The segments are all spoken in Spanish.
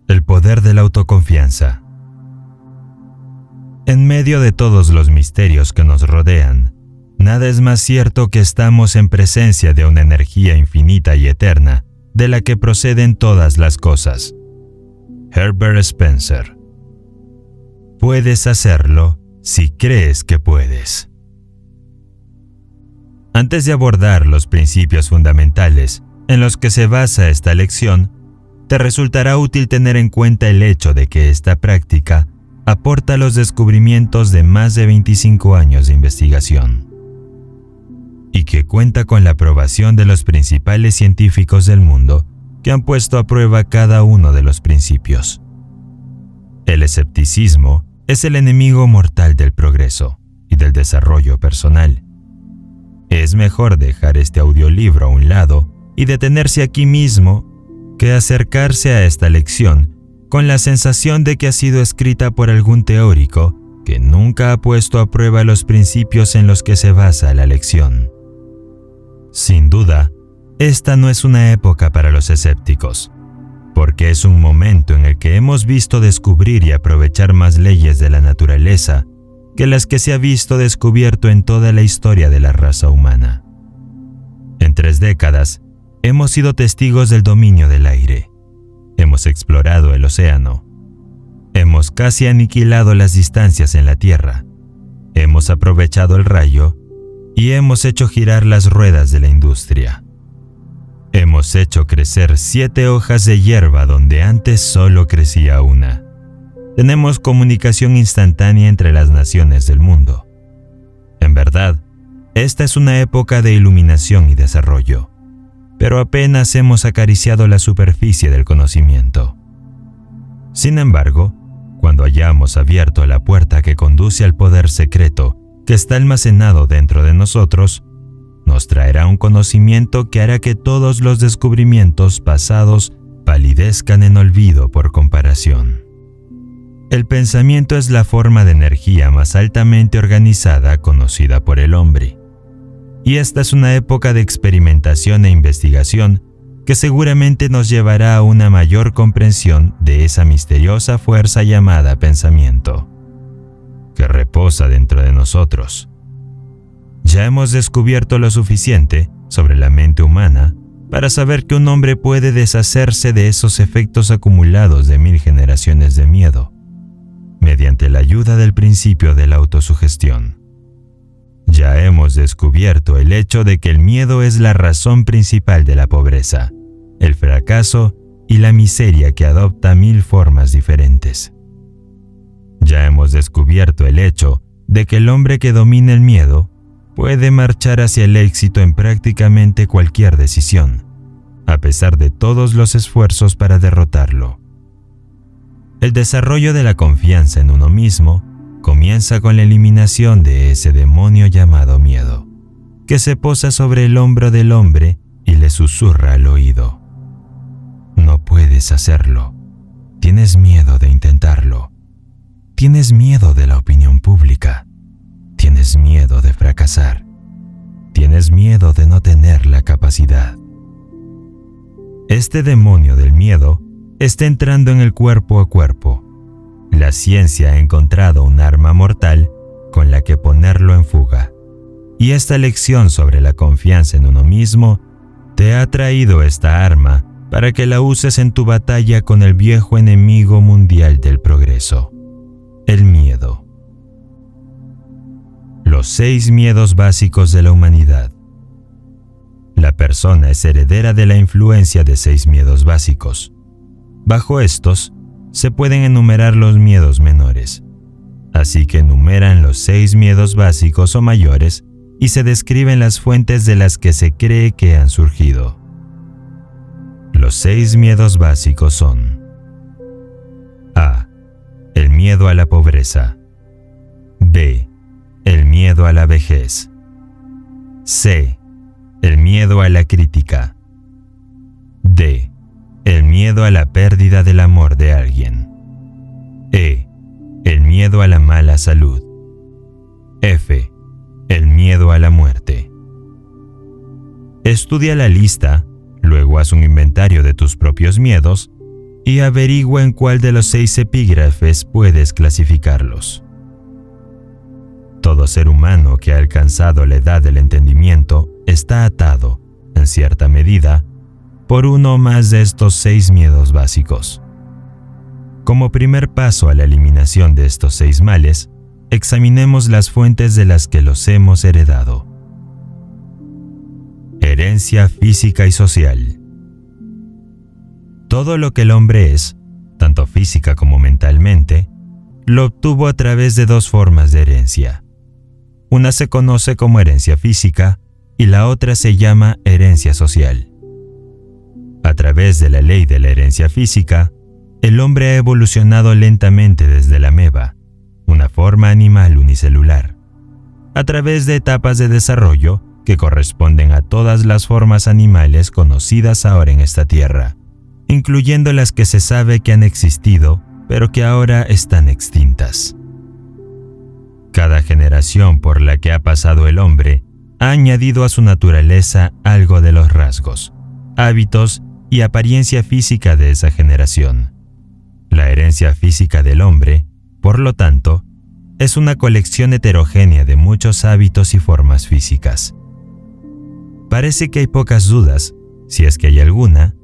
El poder de la autoconfianza. En medio de todos los misterios que nos rodean, nada es más cierto que estamos en presencia de una energía infinita y eterna, de la que proceden todas las cosas. Herbert Spencer. Puedes hacerlo si crees que puedes. Antes de abordar los principios fundamentales en los que se basa esta lección, te resultará útil tener en cuenta el hecho de que esta práctica aporta los descubrimientos de más de 25 años de investigación y que cuenta con la aprobación de los principales científicos del mundo que han puesto a prueba cada uno de los principios. El escepticismo es el enemigo mortal del progreso y del desarrollo personal. Es mejor dejar este audiolibro a un lado y detenerse aquí mismo que acercarse a esta lección con la sensación de que ha sido escrita por algún teórico que nunca ha puesto a prueba los principios en los que se basa la lección. Sin duda, esta no es una época para los escépticos, porque es un momento en el que hemos visto descubrir y aprovechar más leyes de la naturaleza que las que se ha visto descubierto en toda la historia de la raza humana. En 3 décadas, hemos sido testigos del dominio del aire. Hemos explorado el océano. Hemos casi aniquilado las distancias en la Tierra. Hemos aprovechado el rayo y hemos hecho girar las ruedas de la industria. Hemos hecho crecer 7 hojas de hierba donde antes solo crecía una. Tenemos comunicación instantánea entre las naciones del mundo. En verdad, esta es una época de iluminación y desarrollo, pero apenas hemos acariciado la superficie del conocimiento. Sin embargo, cuando hayamos abierto la puerta que conduce al poder secreto que está almacenado dentro de nosotros, nos traerá un conocimiento que hará que todos los descubrimientos pasados palidezcan en olvido por comparación. El pensamiento es la forma de energía más altamente organizada conocida por el hombre. Y esta es una época de experimentación e investigación que seguramente nos llevará a una mayor comprensión de esa misteriosa fuerza llamada pensamiento, que reposa dentro de nosotros. Ya hemos descubierto lo suficiente sobre la mente humana para saber que un hombre puede deshacerse de esos efectos acumulados de 1000 generaciones de miedo, mediante la ayuda del principio de la autosugestión. Ya hemos descubierto el hecho de que el miedo es la razón principal de la pobreza, el fracaso y la miseria que adopta 1000 formas diferentes. Ya hemos descubierto el hecho de que el hombre que domina el miedo puede marchar hacia el éxito en prácticamente cualquier decisión, a pesar de todos los esfuerzos para derrotarlo. El desarrollo de la confianza en uno mismo comienza con la eliminación de ese demonio llamado miedo, que se posa sobre el hombro del hombre y le susurra al oído: no puedes hacerlo, tienes miedo de intentarlo, tienes miedo de la opinión pública, tienes miedo de fracasar, tienes miedo de no tener la capacidad. Este demonio del miedo está entrando en el cuerpo a cuerpo. La ciencia ha encontrado un arma mortal con la que ponerlo en fuga. Y esta lección sobre la confianza en uno mismo te ha traído esta arma para que la uses en tu batalla con el viejo enemigo mundial del progreso, el miedo. Los 6 miedos básicos de la humanidad. La persona es heredera de la influencia de 6 miedos básicos. Bajo estos, se pueden enumerar los miedos menores, así que enumeran los 6 miedos básicos o mayores y se describen las fuentes de las que se cree que han surgido. Los 6 miedos básicos son: A. El miedo a la pobreza. B. El miedo a la vejez. C. El miedo a la crítica. D. El miedo a la pérdida del amor de alguien. E. El miedo a la mala salud. F. El miedo a la muerte. Estudia la lista, luego haz un inventario de tus propios miedos y averigua en cuál de los 6 epígrafes puedes clasificarlos. Todo ser humano que ha alcanzado la edad del entendimiento está atado, en cierta medida, por uno o más de estos 6 miedos básicos. Como primer paso a la eliminación de estos 6 males, examinemos las fuentes de las que los hemos heredado. Herencia física y social. Todo lo que el hombre es, tanto física como mentalmente, lo obtuvo a través de 2 formas de herencia. Una se conoce como herencia física y la otra se llama herencia social. A través de la ley de la herencia física, el hombre ha evolucionado lentamente desde la ameba, una forma animal unicelular, a través de etapas de desarrollo que corresponden a todas las formas animales conocidas ahora en esta tierra, incluyendo las que se sabe que han existido, pero que ahora están extintas. Cada generación por la que ha pasado el hombre ha añadido a su naturaleza algo de los rasgos, hábitos y apariencia física de esa generación. La herencia física del hombre, por lo tanto, es una colección heterogénea de muchos hábitos y formas físicas. Parece que hay pocas dudas, si es que hay alguna,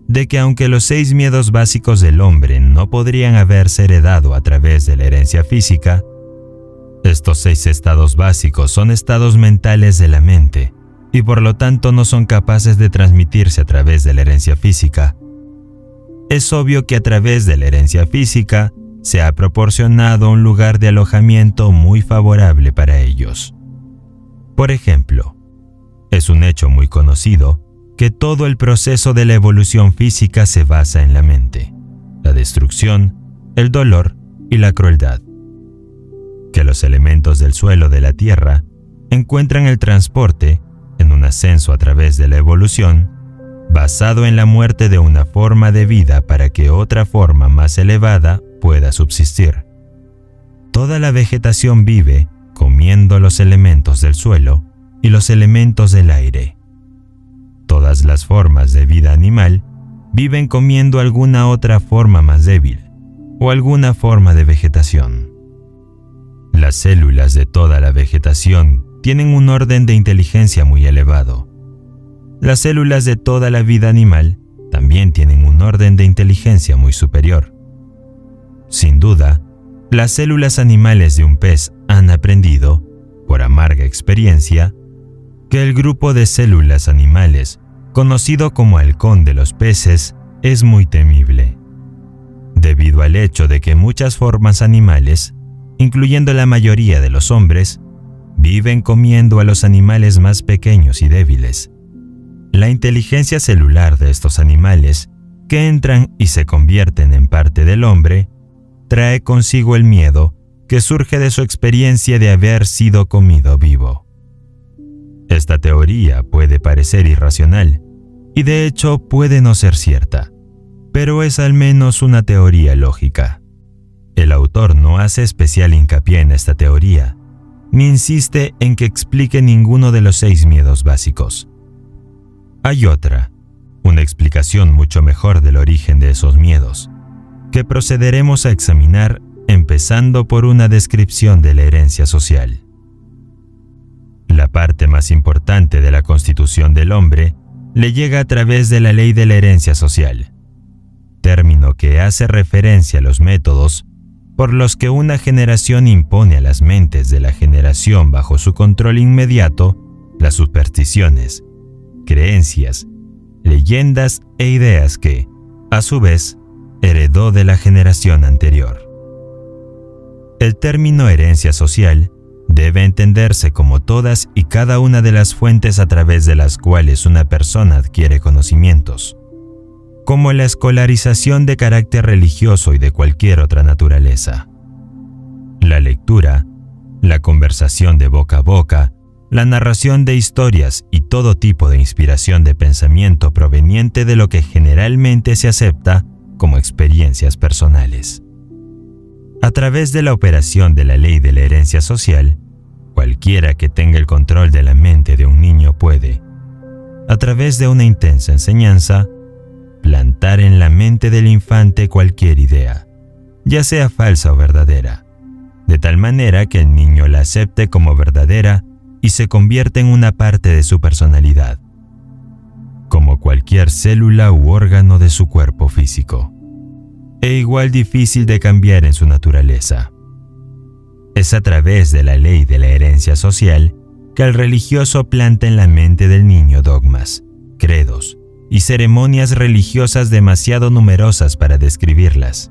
de que aunque los 6 miedos básicos del hombre no podrían haberse heredado a través de la herencia física, estos 6 estados básicos son estados mentales de la mente y por lo tanto no son capaces de transmitirse a través de la herencia física. Es obvio que a través de la herencia física se ha proporcionado un lugar de alojamiento muy favorable para ellos. Por ejemplo, es un hecho muy conocido que todo el proceso de la evolución física se basa en la mente, la destrucción, el dolor y la crueldad. Que los elementos del suelo de la Tierra encuentran el transporte en un ascenso a través de la evolución, basado en la muerte de una forma de vida para que otra forma más elevada pueda subsistir. Toda la vegetación vive comiendo los elementos del suelo y los elementos del aire. Todas las formas de vida animal viven comiendo alguna otra forma más débil o alguna forma de vegetación. Las células de toda la vegetación tienen un orden de inteligencia muy elevado. Las células de toda la vida animal también tienen un orden de inteligencia muy superior. Sin duda, las células animales de un pez han aprendido, por amarga experiencia, que el grupo de células animales, conocido como halcón de los peces, es muy temible, debido al hecho de que muchas formas animales, incluyendo la mayoría de los hombres, viven comiendo a los animales más pequeños y débiles. La inteligencia celular de estos animales, que entran y se convierten en parte del hombre, trae consigo el miedo que surge de su experiencia de haber sido comido vivo. Esta teoría puede parecer irracional, y de hecho puede no ser cierta, pero es al menos una teoría lógica. El autor no hace especial hincapié en esta teoría, ni insiste en que explique ninguno de los 6 miedos básicos. Hay otra, una explicación mucho mejor del origen de esos miedos, que procederemos a examinar empezando por una descripción de la herencia social. La parte más importante de la constitución del hombre le llega a través de la ley de la herencia social, término que hace referencia a los métodos por los que una generación impone a las mentes de la generación bajo su control inmediato las supersticiones, creencias, leyendas e ideas que, a su vez, heredó de la generación anterior. El término herencia social debe entenderse como todas y cada una de las fuentes a través de las cuales una persona adquiere conocimientos, como la escolarización de carácter religioso y de cualquier otra naturaleza. La lectura, la conversación de boca a boca, la narración de historias y todo tipo de inspiración de pensamiento proveniente de lo que generalmente se acepta como experiencias personales. A través de la operación de la ley de la herencia social, cualquiera que tenga el control de la mente de un niño puede, a través de una intensa enseñanza, plantar en la mente del infante cualquier idea, ya sea falsa o verdadera, de tal manera que el niño la acepte como verdadera y se convierte en una parte de su personalidad, como cualquier célula u órgano de su cuerpo físico, e igual difícil de cambiar en su naturaleza. Es a través de la ley de la herencia social que el religioso planta en la mente del niño dogmas, credos y ceremonias religiosas demasiado numerosas para describirlas,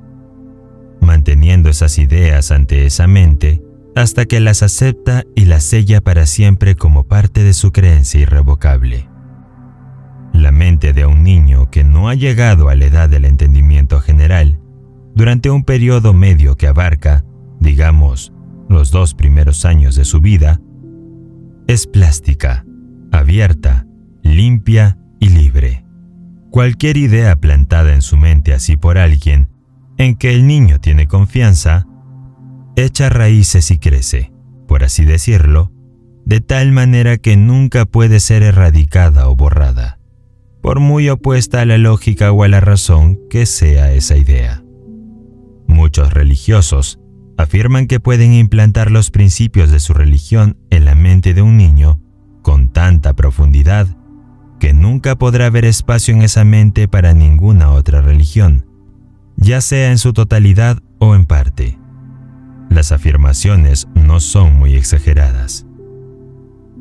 manteniendo esas ideas ante esa mente hasta que las acepta y las sella para siempre como parte de su creencia irrevocable. La mente de un niño que no ha llegado a la edad del entendimiento general, durante un periodo medio que abarca, digamos, los 2 primeros años de su vida, es plástica, abierta, limpia y libre. Cualquier idea plantada en su mente así por alguien, en que el niño tiene confianza, echa raíces y crece, por así decirlo, de tal manera que nunca puede ser erradicada o borrada, por muy opuesta a la lógica o a la razón que sea esa idea. Muchos religiosos afirman que pueden implantar los principios de su religión en la mente de un niño con tanta profundidad que nunca podrá haber espacio en esa mente para ninguna otra religión, ya sea en su totalidad o en parte. Las afirmaciones no son muy exageradas.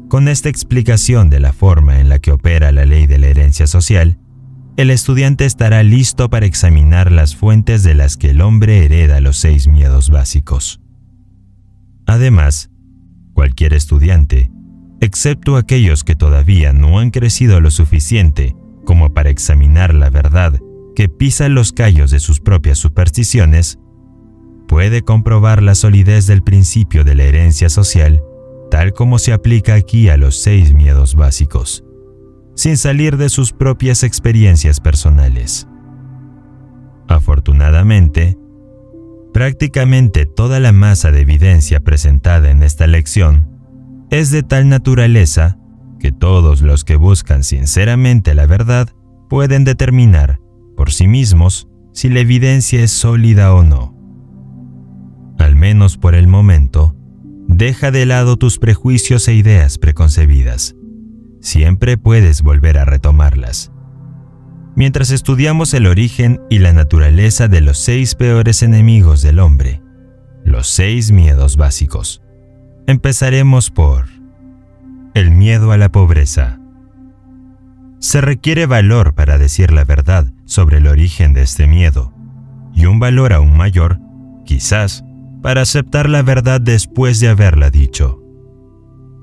Con esta explicación de la forma en la que opera la ley de la herencia social, el estudiante estará listo para examinar las fuentes de las que el hombre hereda los 6 miedos básicos. Además, cualquier estudiante, excepto aquellos que todavía no han crecido lo suficiente como para examinar la verdad que pisa los callos de sus propias supersticiones, puede comprobar la solidez del principio de la herencia social tal como se aplica aquí a los 6 miedos básicos, sin salir de sus propias experiencias personales. Afortunadamente, prácticamente toda la masa de evidencia presentada en esta lección es de tal naturaleza que todos los que buscan sinceramente la verdad pueden determinar por sí mismos si la evidencia es sólida o no. Al menos por el momento, deja de lado tus prejuicios e ideas preconcebidas. Siempre puedes volver a retomarlas. Mientras estudiamos el origen y la naturaleza de los 6 peores enemigos del hombre, los 6 miedos básicos, empezaremos por el miedo a la pobreza. Se requiere valor para decir la verdad sobre el origen de este miedo, y un valor aún mayor, quizás, para aceptar la verdad después de haberla dicho.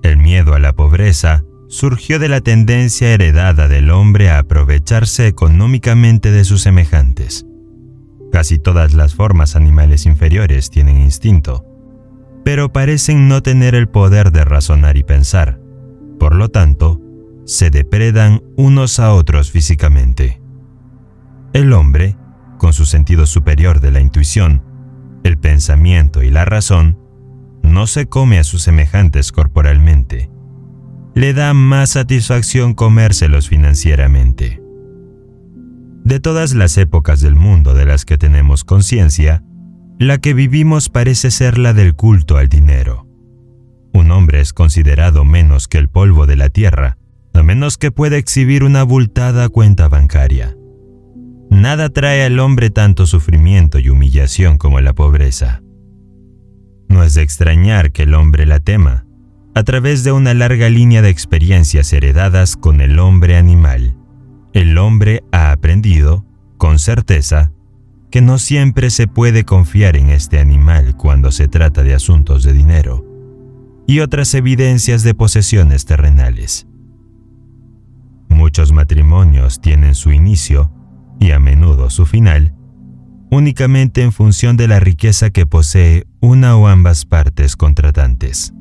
El miedo a la pobreza surgió de la tendencia heredada del hombre a aprovecharse económicamente de sus semejantes. Casi todas las formas animales inferiores tienen instinto, pero parecen no tener el poder de razonar y pensar. Por lo tanto, se depredan unos a otros físicamente. El hombre, con su sentido superior de la intuición, el pensamiento y la razón, no se come a sus semejantes corporalmente. Le da más satisfacción comérselos financieramente. De todas las épocas del mundo de las que tenemos conciencia, la que vivimos parece ser la del culto al dinero. Un hombre es considerado menos que el polvo de la tierra, a menos que pueda exhibir una abultada cuenta bancaria. Nada trae al hombre tanto sufrimiento y humillación como la pobreza. No es de extrañar que el hombre la tema, a través de una larga línea de experiencias heredadas con el hombre animal. El hombre ha aprendido, con certeza, que no siempre se puede confiar en este animal cuando se trata de asuntos de dinero y otras evidencias de posesiones terrenales. Muchos matrimonios tienen su inicio, y a menudo su final, únicamente en función de la riqueza que posee una o ambas partes contratantes.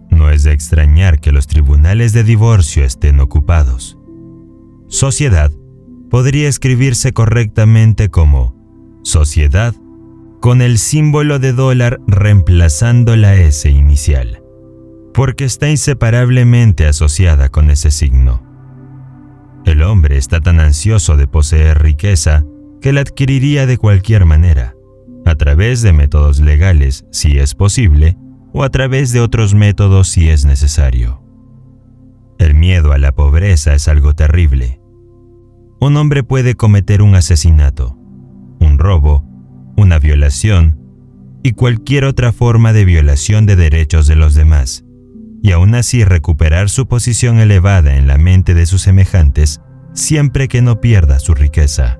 No es de extrañar que los tribunales de divorcio estén ocupados. Sociedad podría escribirse correctamente como sociedad, con el símbolo de dólar reemplazando la S inicial, porque está inseparablemente asociada con ese signo. El hombre está tan ansioso de poseer riqueza que la adquiriría de cualquier manera, a través de métodos legales si es posible, o a través de otros métodos si es necesario. El miedo a la pobreza es algo terrible. Un hombre puede cometer un asesinato, un robo, una violación y cualquier otra forma de violación de derechos de los demás, y aún así recuperar su posición elevada en la mente de sus semejantes siempre que no pierda su riqueza.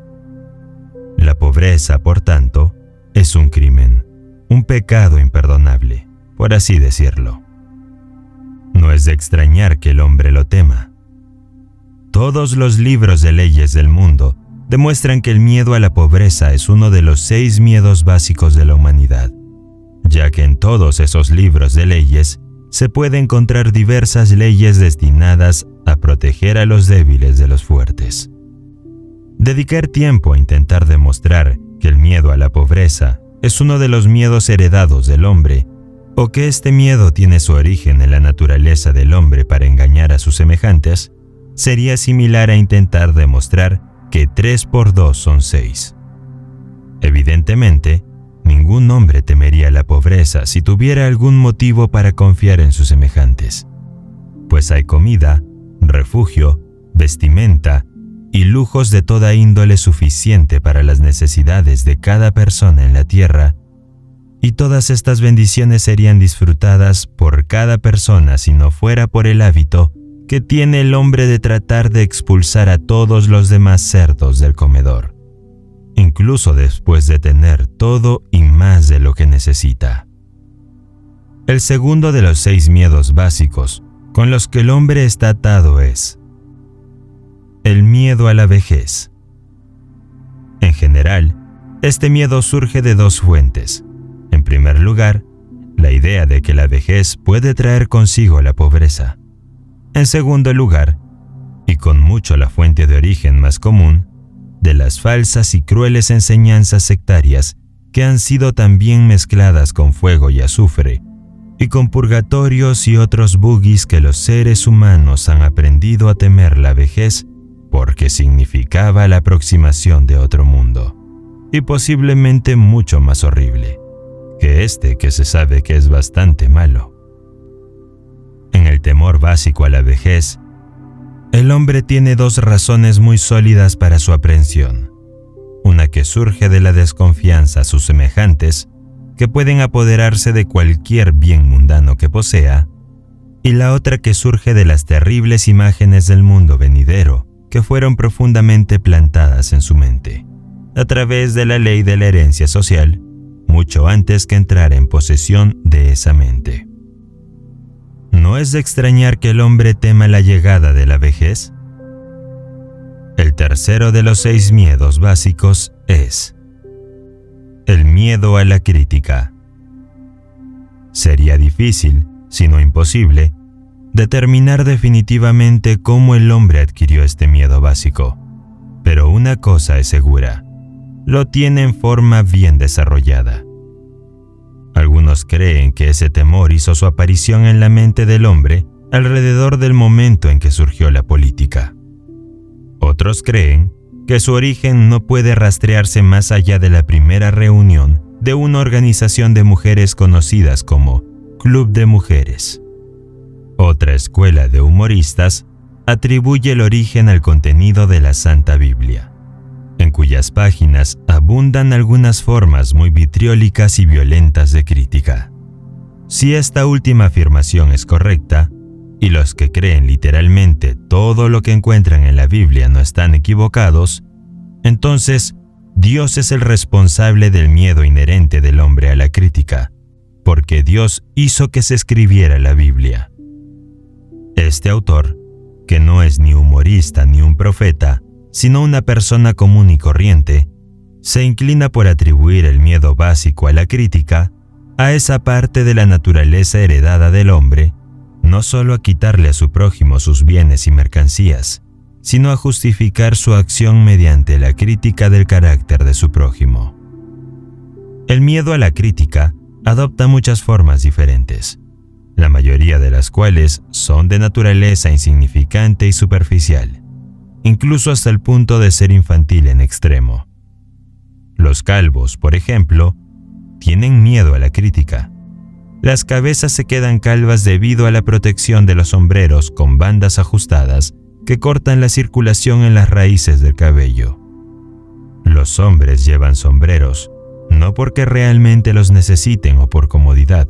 La pobreza, por tanto, es un crimen, un pecado imperdonable, por así decirlo. No es de extrañar que el hombre lo tema. Todos los libros de leyes del mundo demuestran que el miedo a la pobreza es uno de los 6 miedos básicos de la humanidad, ya que en todos esos libros de leyes se puede encontrar diversas leyes destinadas a proteger a los débiles de los fuertes. Dedicar tiempo a intentar demostrar que el miedo a la pobreza es uno de los miedos heredados del hombre, o que este miedo tiene su origen en la naturaleza del hombre para engañar a sus semejantes, sería similar a intentar demostrar que 3 por 2 son 6. Evidentemente, ningún hombre temería la pobreza si tuviera algún motivo para confiar en sus semejantes, pues hay comida, refugio, vestimenta y lujos de toda índole suficiente para las necesidades de cada persona en la tierra, y todas estas bendiciones serían disfrutadas por cada persona si no fuera por el hábito que tiene el hombre de tratar de expulsar a todos los demás cerdos del comedor, incluso después de tener todo y más de lo que necesita. El segundo de los 6 miedos básicos con los que el hombre está atado es el miedo a la vejez. En general, este miedo surge de 2 fuentes. En primer lugar, la idea de que la vejez puede traer consigo la pobreza. En segundo lugar, y con mucho la fuente de origen más común, de las falsas y crueles enseñanzas sectarias que han sido también mezcladas con fuego y azufre, y con purgatorios y otros bugis que los seres humanos han aprendido a temer la vejez porque significaba la aproximación de otro mundo, y posiblemente mucho más horrible que este que se sabe que es bastante malo. En el temor básico a la vejez, el hombre tiene 2 razones muy sólidas para su aprehensión. Una que surge de la desconfianza a sus semejantes, que pueden apoderarse de cualquier bien mundano que posea, y la otra que surge de las terribles imágenes del mundo venidero que fueron profundamente plantadas en su mente, a través de la ley de la herencia social, mucho antes que entrar en posesión de esa mente. ¿No es de extrañar que el hombre tema la llegada de la vejez? El tercero de los 6 miedos básicos es el miedo a la crítica. Sería difícil, si no imposible, determinar definitivamente cómo el hombre adquirió este miedo básico, pero una cosa es segura: lo tiene en forma bien desarrollada. Algunos creen que ese temor hizo su aparición en la mente del hombre alrededor del momento en que surgió la política. Otros creen que su origen no puede rastrearse más allá de la primera reunión de una organización de mujeres conocidas como Club de Mujeres. Otra escuela de humoristas atribuye el origen al contenido de la Santa Biblia, en cuyas páginas abundan algunas formas muy vitriólicas y violentas de crítica. Si esta última afirmación es correcta, y los que creen literalmente todo lo que encuentran en la Biblia no están equivocados, entonces Dios es el responsable del miedo inherente del hombre a la crítica, porque Dios hizo que se escribiera la Biblia. Este autor, que no es ni humorista ni un profeta, sino una persona común y corriente, se inclina por atribuir el miedo básico a la crítica a esa parte de la naturaleza heredada del hombre, no solo a quitarle a su prójimo sus bienes y mercancías, sino a justificar su acción mediante la crítica del carácter de su prójimo. El miedo a la crítica adopta muchas formas diferentes, la mayoría de las cuales son de naturaleza insignificante y superficial. incluso hasta el punto de ser infantil en extremo. Los calvos, por ejemplo, tienen miedo a la crítica. Las cabezas se quedan calvas debido a la protección de los sombreros con bandas ajustadas que cortan la circulación en las raíces del cabello. Los hombres llevan sombreros, no porque realmente los necesiten o por comodidad,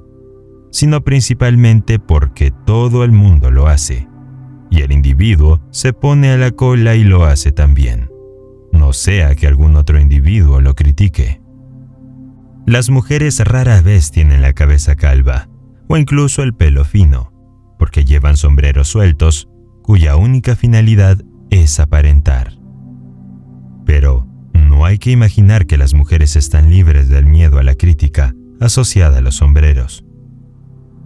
sino principalmente porque todo el mundo lo hace, y el individuo se pone a la cola y lo hace también, no sea que algún otro individuo lo critique. Las mujeres rara vez tienen la cabeza calva, o incluso el pelo fino, porque llevan sombreros sueltos, cuya única finalidad es aparentar. Pero no hay que imaginar que las mujeres están libres del miedo a la crítica asociada a los sombreros.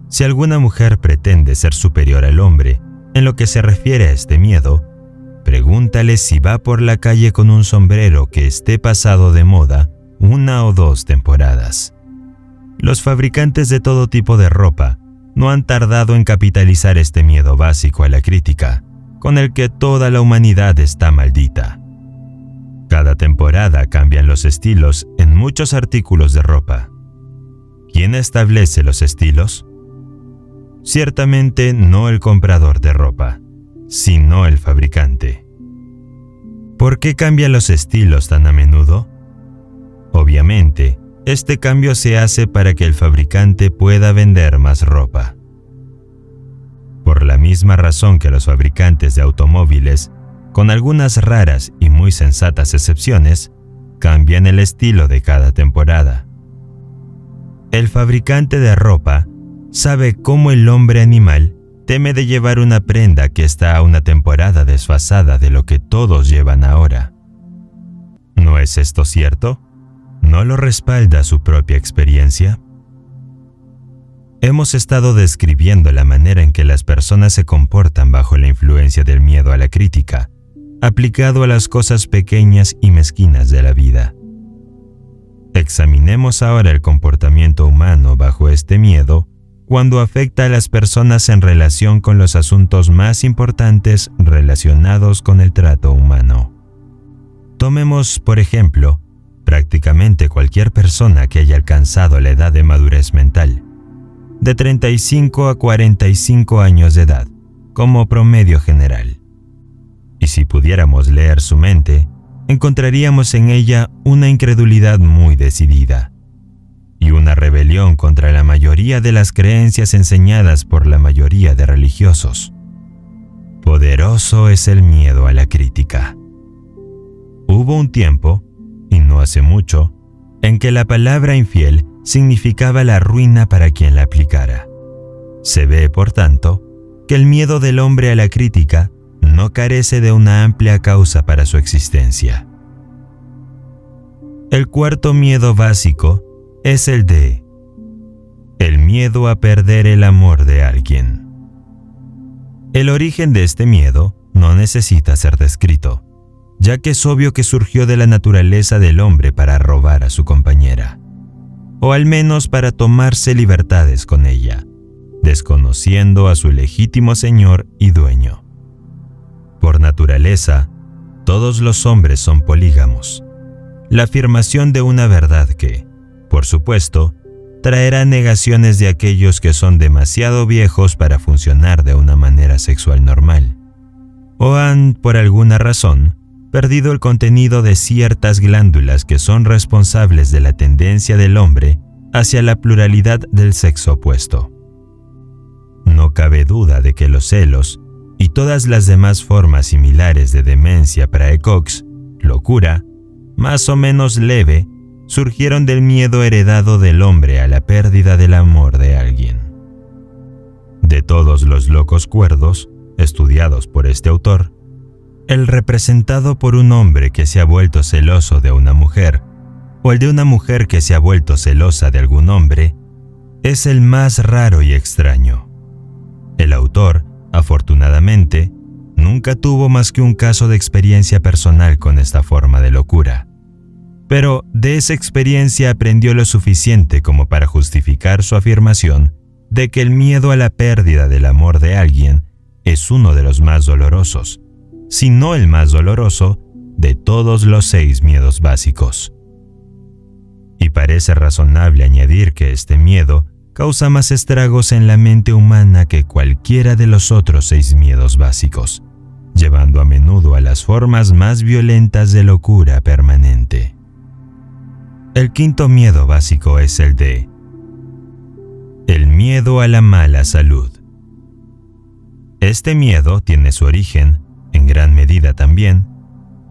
Si alguna mujer pretende ser superior al hombre en lo que se refiere a este miedo, pregúntale si va por la calle con un sombrero que esté pasado de moda 1 o 2 temporadas. Los fabricantes de todo tipo de ropa no han tardado en capitalizar este miedo básico a la crítica, con el que toda la humanidad está maldita. Cada temporada cambian los estilos en muchos artículos de ropa. ¿Quién establece los estilos? Ciertamente no el comprador de ropa, sino el fabricante. ¿Por qué cambian los estilos tan a menudo? Obviamente, este cambio se hace para que el fabricante pueda vender más ropa. Por la misma razón que los fabricantes de automóviles, con algunas raras y muy sensatas excepciones, cambian el estilo de cada temporada. El fabricante de ropa sabe cómo el hombre animal teme de llevar una prenda que está a una temporada desfasada de lo que todos llevan ahora. ¿No es esto cierto? ¿No lo respalda su propia experiencia? Hemos estado describiendo la manera en que las personas se comportan bajo la influencia del miedo a la crítica, aplicado a las cosas pequeñas y mezquinas de la vida. Examinemos ahora el comportamiento humano bajo este miedo cuando afecta a las personas en relación con los asuntos más importantes relacionados con el trato humano. Tomemos, por ejemplo, prácticamente cualquier persona que haya alcanzado la edad de madurez mental, de 35 a 45 años de edad, como promedio general. Y si pudiéramos leer su mente, encontraríamos en ella una incredulidad muy decidida y una rebelión contra la mayoría de las creencias enseñadas por la mayoría de religiosos. Poderoso es el miedo a la crítica. Hubo un tiempo, y no hace mucho, en que la palabra infiel significaba la ruina para quien la aplicara. Se ve, por tanto, que el miedo del hombre a la crítica no carece de una amplia causa para su existencia. El cuarto miedo básico es el miedo a perder el amor de alguien. El origen de este miedo no necesita ser descrito, ya que es obvio que surgió de la naturaleza del hombre para robar a su compañera, o al menos para tomarse libertades con ella, desconociendo a su legítimo señor y dueño. Por naturaleza, todos los hombres son polígamos, la afirmación de una verdad que, por supuesto, traerá negaciones de aquellos que son demasiado viejos para funcionar de una manera sexual normal, o han, por alguna razón, perdido el contenido de ciertas glándulas que son responsables de la tendencia del hombre hacia la pluralidad del sexo opuesto. No cabe duda de que los celos y todas las demás formas similares de demencia praecox, locura, más o menos leve, surgieron del miedo heredado del hombre a la pérdida del amor de alguien. De todos los locos cuerdos, estudiados por este autor, el representado por un hombre que se ha vuelto celoso de una mujer, o el de una mujer que se ha vuelto celosa de algún hombre, es el más raro y extraño. El autor, afortunadamente, nunca tuvo más que un caso de experiencia personal con esta forma de locura, pero de esa experiencia aprendió lo suficiente como para justificar su afirmación de que el miedo a la pérdida del amor de alguien es uno de los más dolorosos, si no el más doloroso, de todos los 6 miedos básicos. Y parece razonable añadir que este miedo causa más estragos en la mente humana que cualquiera de los otros 6 miedos básicos, llevando a menudo a las formas más violentas de locura permanente. El quinto miedo básico es el miedo a la mala salud. Este miedo tiene su origen, en gran medida también,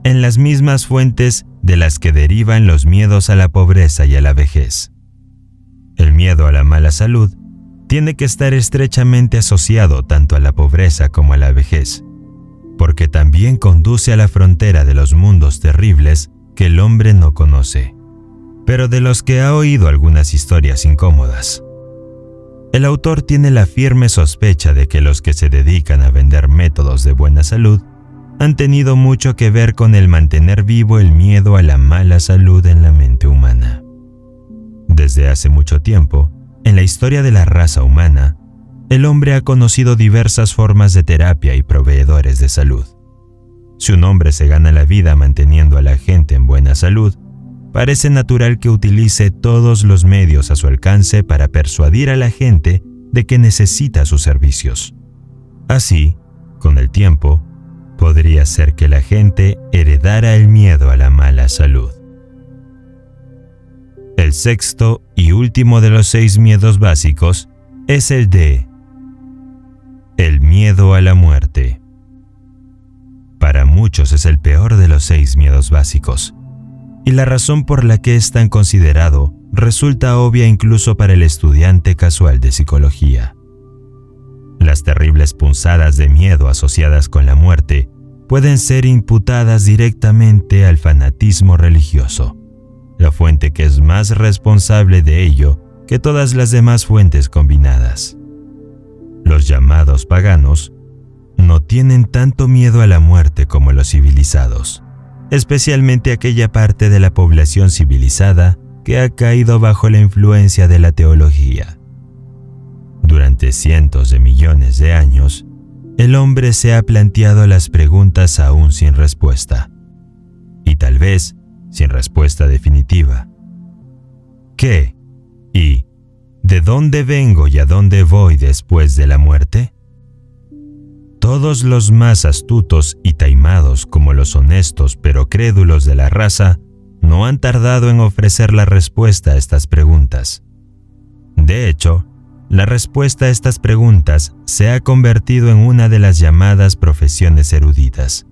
en las mismas fuentes de las que derivan los miedos a la pobreza y a la vejez. El miedo a la mala salud tiene que estar estrechamente asociado tanto a la pobreza como a la vejez, porque también conduce a la frontera de los mundos terribles que el hombre no conoce, pero de los que ha oído algunas historias incómodas. El autor tiene la firme sospecha de que los que se dedican a vender métodos de buena salud han tenido mucho que ver con el mantener vivo el miedo a la mala salud en la mente humana. Desde hace mucho tiempo, en la historia de la raza humana, el hombre ha conocido diversas formas de terapia y proveedores de salud. Si un hombre se gana la vida manteniendo a la gente en buena salud, parece natural que utilice todos los medios a su alcance para persuadir a la gente de que necesita sus servicios. Así, con el tiempo, podría ser que la gente heredara el miedo a la mala salud. El sexto y último de los 6 miedos básicos es el miedo a la muerte. Para muchos es el peor de los 6 miedos básicos, y la razón por la que es tan considerado resulta obvia incluso para el estudiante casual de psicología. Las terribles punzadas de miedo asociadas con la muerte pueden ser imputadas directamente al fanatismo religioso, la fuente que es más responsable de ello que todas las demás fuentes combinadas. Los llamados paganos no tienen tanto miedo a la muerte como los civilizados, especialmente aquella parte de la población civilizada que ha caído bajo la influencia de la teología. Durante cientos de millones de años, el hombre se ha planteado las preguntas aún sin respuesta, y tal vez sin respuesta definitiva. ¿Qué y de dónde vengo y a dónde voy después de la muerte? Todos los más astutos y taimados como los honestos pero crédulos de la raza no han tardado en ofrecer la respuesta a estas preguntas. De hecho, la respuesta a estas preguntas se ha convertido en una de las llamadas profesiones eruditas,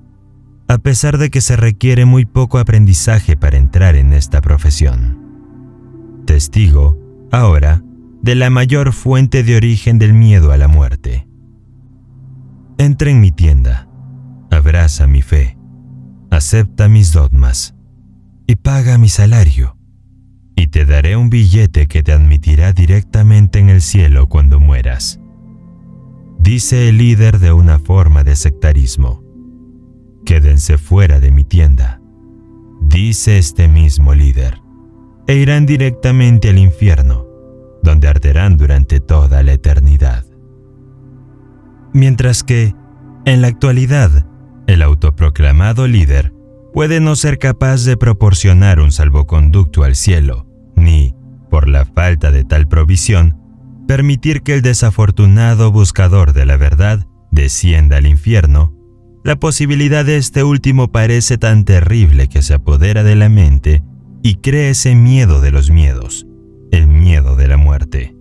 a pesar de que se requiere muy poco aprendizaje para entrar en esta profesión. Testigo, ahora, de la mayor fuente de origen del miedo a la muerte. Entra en mi tienda, abraza mi fe, acepta mis dogmas y paga mi salario, y te daré un billete que te admitirá directamente en el cielo cuando mueras. Dice el líder de una forma de sectarismo. Quédense fuera de mi tienda, dice este mismo líder, e irán directamente al infierno, donde arderán durante toda la eternidad. Mientras que, en la actualidad, el autoproclamado líder puede no ser capaz de proporcionar un salvoconducto al cielo, ni, por la falta de tal provisión, permitir que el desafortunado buscador de la verdad descienda al infierno. La posibilidad de este último parece tan terrible que se apodera de la mente y crea ese miedo de los miedos, el miedo de la muerte.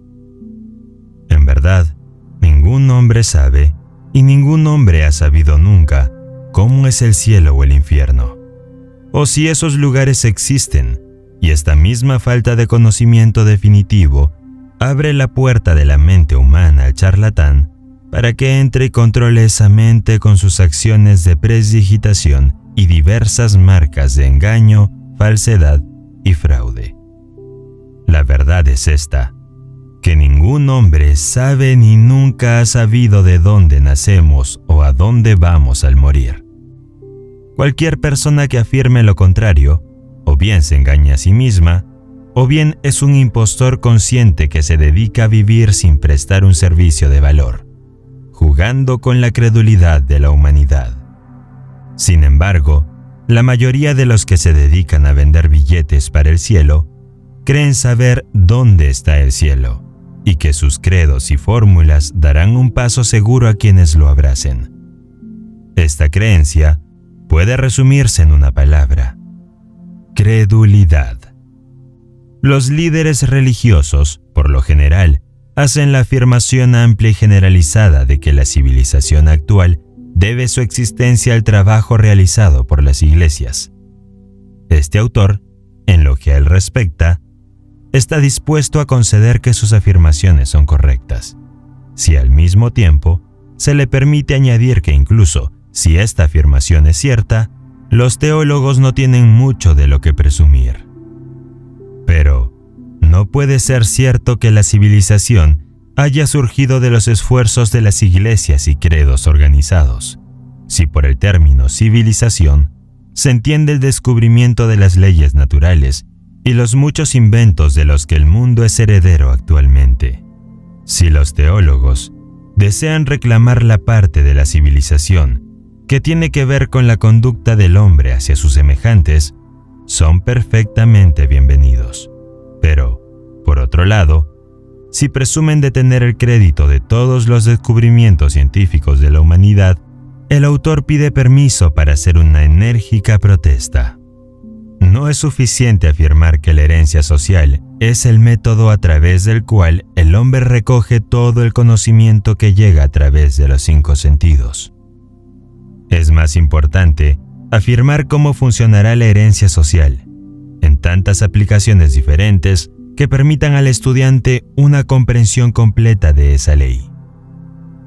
En verdad, ningún hombre sabe, y ningún hombre ha sabido nunca, cómo es el cielo o el infierno, o si esos lugares existen, y esta misma falta de conocimiento definitivo abre la puerta de la mente humana al charlatán para que entre y controle esa mente con sus acciones de prestidigitación y diversas marcas de engaño, falsedad y fraude. La verdad es esta, que ningún hombre sabe ni nunca ha sabido de dónde nacemos o a dónde vamos al morir. Cualquier persona que afirme lo contrario, o bien se engaña a sí misma, o bien es un impostor consciente que se dedica a vivir sin prestar un servicio de valor, jugando con la credulidad de la humanidad. Sin embargo, la mayoría de los que se dedican a vender billetes para el cielo creen saber dónde está el cielo y que sus credos y fórmulas darán un paso seguro a quienes lo abracen. Esta creencia puede resumirse en una palabra: credulidad. Los líderes religiosos, por lo general, hacen la afirmación amplia y generalizada de que la civilización actual debe su existencia al trabajo realizado por las iglesias. Este autor, en lo que a él respecta, está dispuesto a conceder que sus afirmaciones son correctas, si al mismo tiempo se le permite añadir que incluso si esta afirmación es cierta, los teólogos no tienen mucho de lo que presumir. Pero no puede ser cierto que la civilización haya surgido de los esfuerzos de las iglesias y credos organizados, si por el término civilización se entiende el descubrimiento de las leyes naturales y los muchos inventos de los que el mundo es heredero actualmente. Si los teólogos desean reclamar la parte de la civilización que tiene que ver con la conducta del hombre hacia sus semejantes, son perfectamente bienvenidos. Pero, por otro lado, si presumen de tener el crédito de todos los descubrimientos científicos de la humanidad, el autor pide permiso para hacer una enérgica protesta. No es suficiente afirmar que la herencia social es el método a través del cual el hombre recoge todo el conocimiento que llega a través de los 5 sentidos. Es más importante afirmar cómo funcionará la herencia social, en tantas aplicaciones diferentes que permitan al estudiante una comprensión completa de esa ley.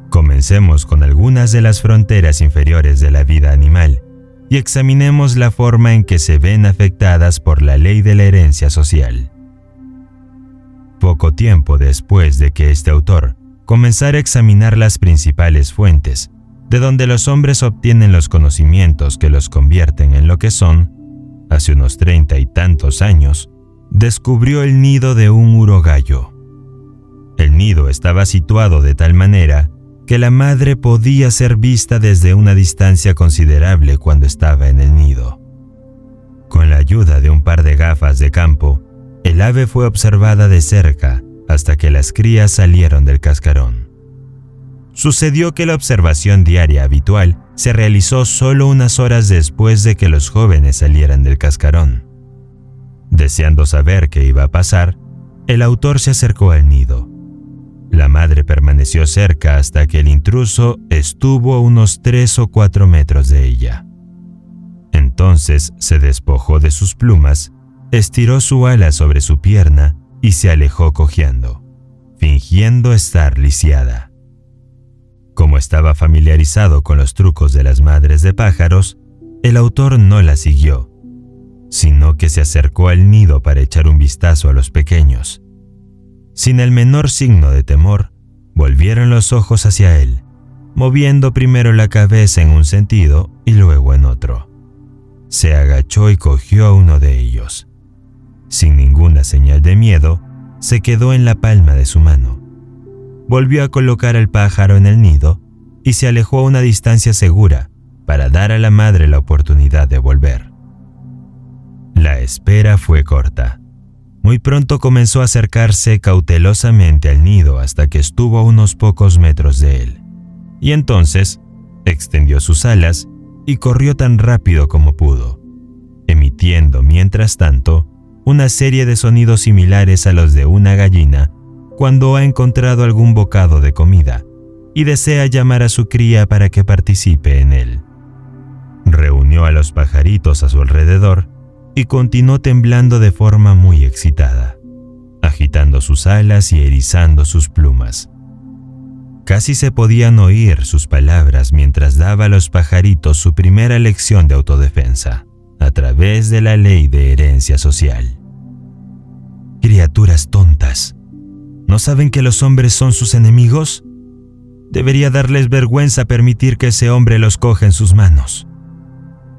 Comencemos con algunas de las fronteras inferiores de la vida animal y examinemos la forma en que se ven afectadas por la ley de la herencia social. Poco tiempo después de que este autor comenzara a examinar las principales fuentes de donde los hombres obtienen los conocimientos que los convierten en lo que son, hace unos 30 y tantos años, descubrió el nido de un urogallo. El nido estaba situado de tal manera que la madre podía ser vista desde una distancia considerable cuando estaba en el nido. Con la ayuda de un par de gafas de campo, el ave fue observada de cerca hasta que las crías salieron del cascarón. Sucedió que la observación diaria habitual se realizó solo unas horas después de que los jóvenes salieran del cascarón. Deseando saber qué iba a pasar, el autor se acercó al nido. La madre permaneció cerca hasta que el intruso estuvo a unos 3 o 4 metros de ella. Entonces se despojó de sus plumas, estiró su ala sobre su pierna y se alejó cojeando, fingiendo estar lisiada. Como estaba familiarizado con los trucos de las madres de pájaros, el autor no la siguió, sino que se acercó al nido para echar un vistazo a los pequeños. Sin el menor signo de temor, volvieron los ojos hacia él, moviendo primero la cabeza en un sentido y luego en otro. Se agachó y cogió a uno de ellos. Sin ninguna señal de miedo, se quedó en la palma de su mano. Volvió a colocar al pájaro en el nido y se alejó a una distancia segura para dar a la madre la oportunidad de volver. La espera fue corta. Muy pronto comenzó a acercarse cautelosamente al nido hasta que estuvo a unos pocos metros de él. Y entonces extendió sus alas y corrió tan rápido como pudo, emitiendo mientras tanto una serie de sonidos similares a los de una gallina cuando ha encontrado algún bocado de comida y desea llamar a su cría para que participe en él. Reunió a los pajaritos a su alrededor y continuó temblando de forma muy excitada, agitando sus alas y erizando sus plumas. Casi se podían oír sus palabras mientras daba a los pajaritos su primera lección de autodefensa, a través de la ley de herencia social. Criaturas tontas, ¿no saben que los hombres son sus enemigos? Debería darles vergüenza permitir que ese hombre los coja en sus manos.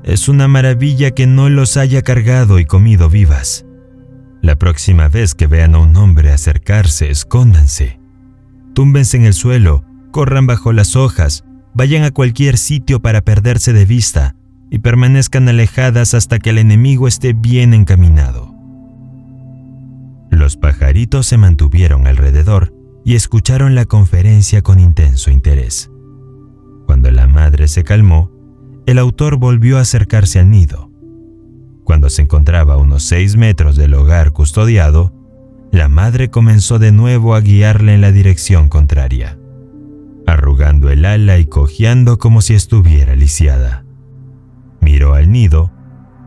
Es una maravilla que no los haya cargado y comido vivas. La próxima vez que vean a un hombre acercarse, escóndanse. Túmbense en el suelo, corran bajo las hojas, vayan a cualquier sitio para perderse de vista, y permanezcan alejadas hasta que el enemigo esté bien encaminado. Los pajaritos se mantuvieron alrededor y escucharon la conferencia con intenso interés. Cuando la madre se calmó, el autor volvió a acercarse al nido. Cuando se encontraba a unos 6 metros del hogar custodiado, la madre comenzó de nuevo a guiarle en la dirección contraria, arrugando el ala y cojeando como si estuviera lisiada. Miró al nido,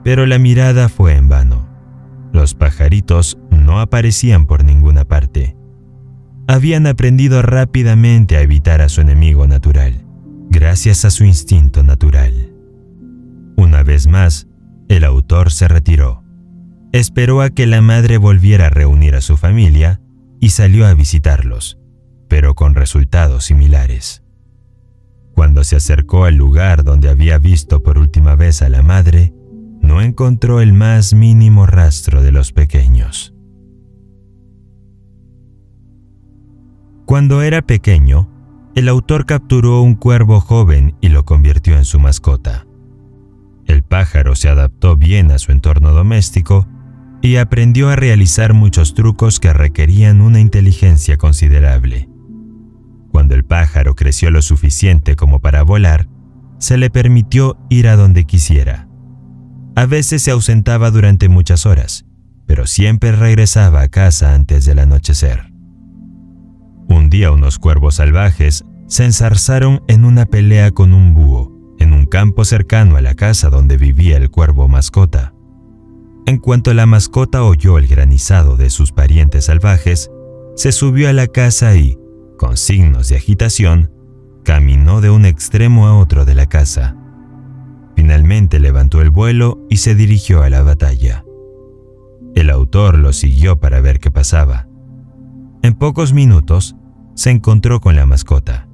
pero la mirada fue en vano. Los pajaritos no aparecían por ninguna parte. Habían aprendido rápidamente a evitar a su enemigo natural, gracias a su instinto natural. Una vez más, el autor se retiró. Esperó a que la madre volviera a reunir a su familia y salió a visitarlos, pero con resultados similares. Cuando se acercó al lugar donde había visto por última vez a la madre, no encontró el más mínimo rastro de los pequeños. Cuando era pequeño, el autor capturó un cuervo joven y lo convirtió en su mascota. El pájaro se adaptó bien a su entorno doméstico y aprendió a realizar muchos trucos que requerían una inteligencia considerable. Cuando el pájaro creció lo suficiente como para volar, se le permitió ir a donde quisiera. A veces se ausentaba durante muchas horas, pero siempre regresaba a casa antes del anochecer. Un día unos cuervos salvajes se enzarzaron en una pelea con un búho en un campo cercano a la casa donde vivía el cuervo mascota. En cuanto la mascota oyó el granizado de sus parientes salvajes, se subió a la casa y, con signos de agitación, caminó de un extremo a otro de la casa. Finalmente levantó el vuelo y se dirigió a la batalla. El autor lo siguió para ver qué pasaba. En pocos minutos, se encontró con la mascota.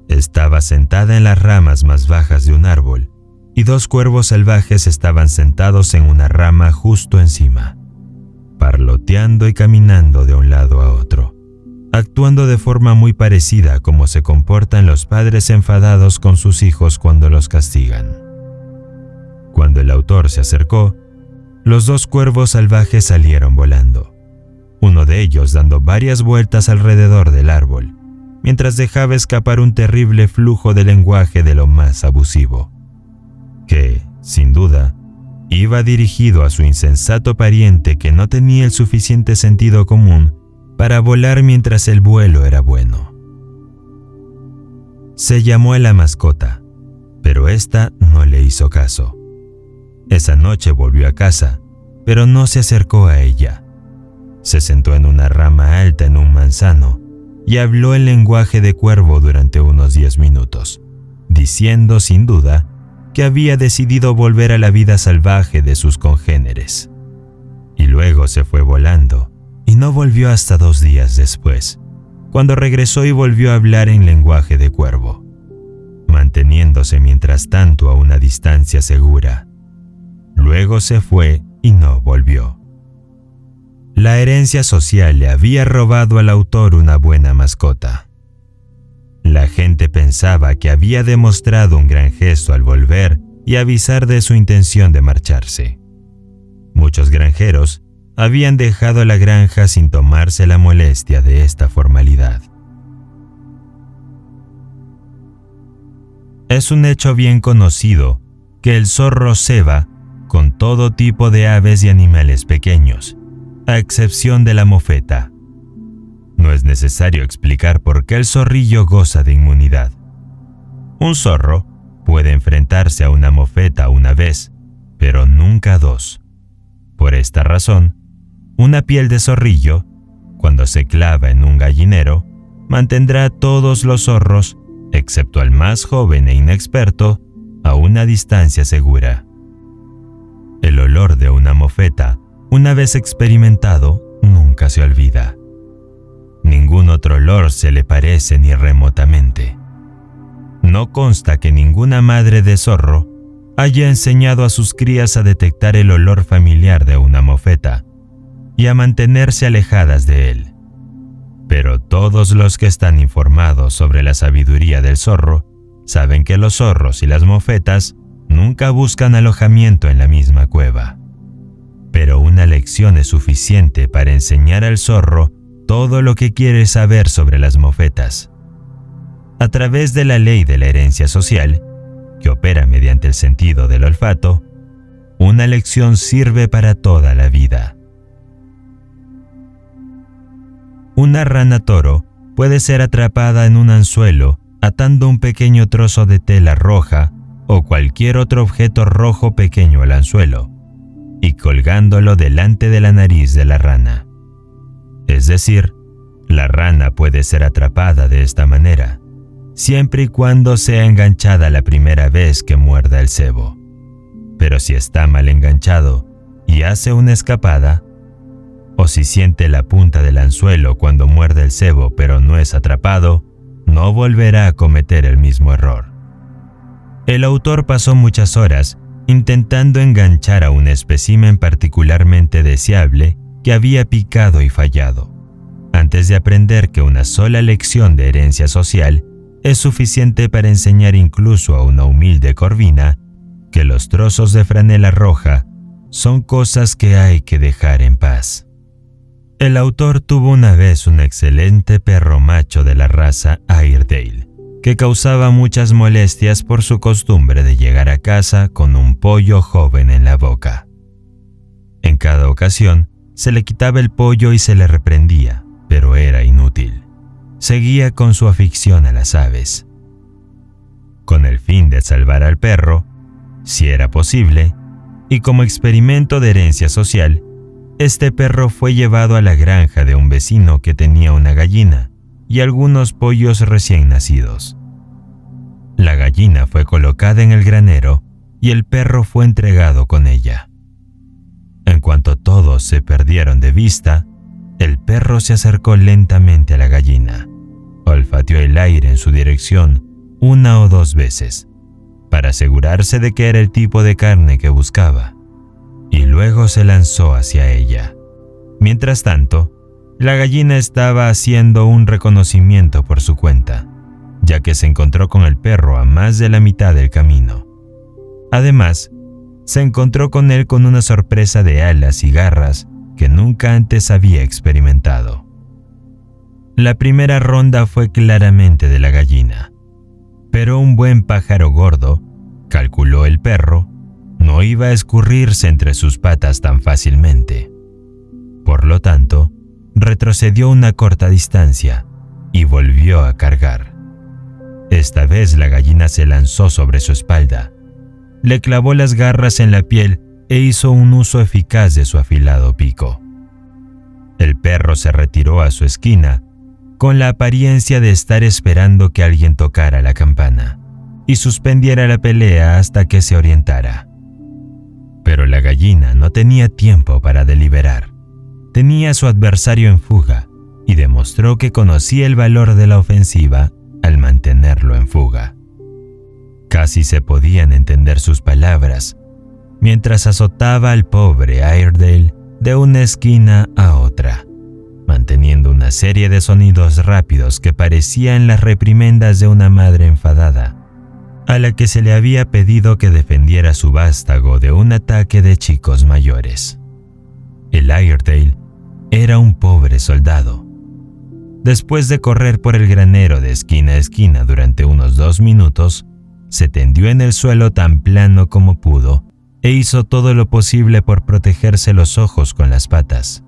Estaba sentada en las ramas más bajas de un árbol, y 2 cuervos salvajes estaban sentados en una rama justo encima, parloteando y caminando de un lado a otro, actuando de forma muy parecida a cómo se comportan los padres enfadados con sus hijos cuando los castigan. Cuando el autor se acercó, los 2 cuervos salvajes salieron volando, uno de ellos dando varias vueltas alrededor del árbol, mientras dejaba escapar un terrible flujo de lenguaje de lo más abusivo, que, sin duda, iba dirigido a su insensato pariente que no tenía el suficiente sentido común para volar mientras el vuelo era bueno. Se llamó a la mascota, pero ésta no le hizo caso. Esa noche volvió a casa, pero no se acercó a ella. Se sentó en una rama alta en un manzano y habló el lenguaje de cuervo durante unos 10 minutos, diciendo sin duda que había decidido volver a la vida salvaje de sus congéneres. Y luego se fue volando y no volvió hasta 2 días después, cuando regresó y volvió a hablar en lenguaje de cuervo, manteniéndose mientras tanto a una distancia segura. Luego se fue y no volvió. La herencia social le había robado al autor una buena mascota. La gente pensaba que había demostrado un gran gesto al volver y avisar de su intención de marcharse. Muchos granjeros habían dejado la granja sin tomarse la molestia de esta formalidad. Es un hecho bien conocido que el zorro ceba con todo tipo de aves y animales pequeños, a excepción de la mofeta. No es necesario explicar por qué el zorrillo goza de inmunidad. Un zorro puede enfrentarse a una mofeta una vez, pero nunca 2. Por esta razón, una piel de zorrillo, cuando se clava en un gallinero, mantendrá a todos los zorros, excepto al más joven e inexperto, a una distancia segura. El olor de una mofeta, una vez experimentado, nunca se olvida. Ningún otro olor se le parece ni remotamente. No consta que ninguna madre de zorro haya enseñado a sus crías a detectar el olor familiar de una mofeta y a mantenerse alejadas de él. Pero todos los que están informados sobre la sabiduría del zorro saben que los zorros y las mofetas nunca buscan alojamiento en la misma cueva. Pero una lección es suficiente para enseñar al zorro todo lo que quiere saber sobre las mofetas. A través de la ley de la herencia social, que opera mediante el sentido del olfato, una lección sirve para toda la vida. Una rana toro puede ser atrapada en un anzuelo atando un pequeño trozo de tela roja o cualquier otro objeto rojo pequeño al anzuelo y colgándolo delante de la nariz de la rana. Es decir, la rana puede ser atrapada de esta manera, siempre y cuando sea enganchada la primera vez que muerda el cebo. Pero si está mal enganchado y hace una escapada, o si siente la punta del anzuelo cuando muerde el cebo pero no es atrapado, no volverá a cometer el mismo error. El autor pasó muchas horas intentando enganchar a un espécimen particularmente deseable que había picado y fallado, antes de aprender que una sola lección de herencia social es suficiente para enseñar incluso a una humilde corvina que los trozos de franela roja son cosas que hay que dejar en paz. El autor tuvo una vez un excelente perro macho de la raza Airedale, que causaba muchas molestias por su costumbre de llegar a casa con un pollo joven en la boca. En cada ocasión, se le quitaba el pollo y se le reprendía, pero era inútil. Seguía con su afición a las aves. Con el fin de salvar al perro, si era posible, y como experimento de herencia social, este perro fue llevado a la granja de un vecino que tenía una gallina y algunos pollos recién nacidos. La gallina fue colocada en el granero y el perro fue entregado con ella. En cuanto todos se perdieron de vista, el perro se acercó lentamente a la gallina, olfateó el aire en su dirección 1 o 2 veces, para asegurarse de que era el tipo de carne que buscaba, y luego se lanzó hacia ella. Mientras tanto, la gallina estaba haciendo un reconocimiento por su cuenta, ya que se encontró con el perro a más de la mitad del camino. Además, se encontró con él con una sorpresa de alas y garras que nunca antes había experimentado. La primera ronda fue claramente de la gallina, pero un buen pájaro gordo, calculó el perro, no iba a escurrirse entre sus patas tan fácilmente. Por lo tanto, retrocedió una corta distancia y volvió a cargar. Esta vez la gallina se lanzó sobre su espalda, le clavó las garras en la piel e hizo un uso eficaz de su afilado pico. El perro se retiró a su esquina con la apariencia de estar esperando que alguien tocara la campana y suspendiera la pelea hasta que se orientara. Pero la gallina no tenía tiempo para deliberar. Tenía a su adversario en fuga y demostró que conocía el valor de la ofensiva al mantenerlo en fuga. Casi se podían entender sus palabras mientras azotaba al pobre Airedale de una esquina a otra, manteniendo una serie de sonidos rápidos que parecían las reprimendas de una madre enfadada, a la que se le había pedido que defendiera su vástago de un ataque de chicos mayores. El Airedale era un pobre soldado. Después de correr por el granero de esquina a esquina durante unos 2 minutos, se tendió en el suelo tan plano como pudo e hizo todo lo posible por protegerse los ojos con las patas.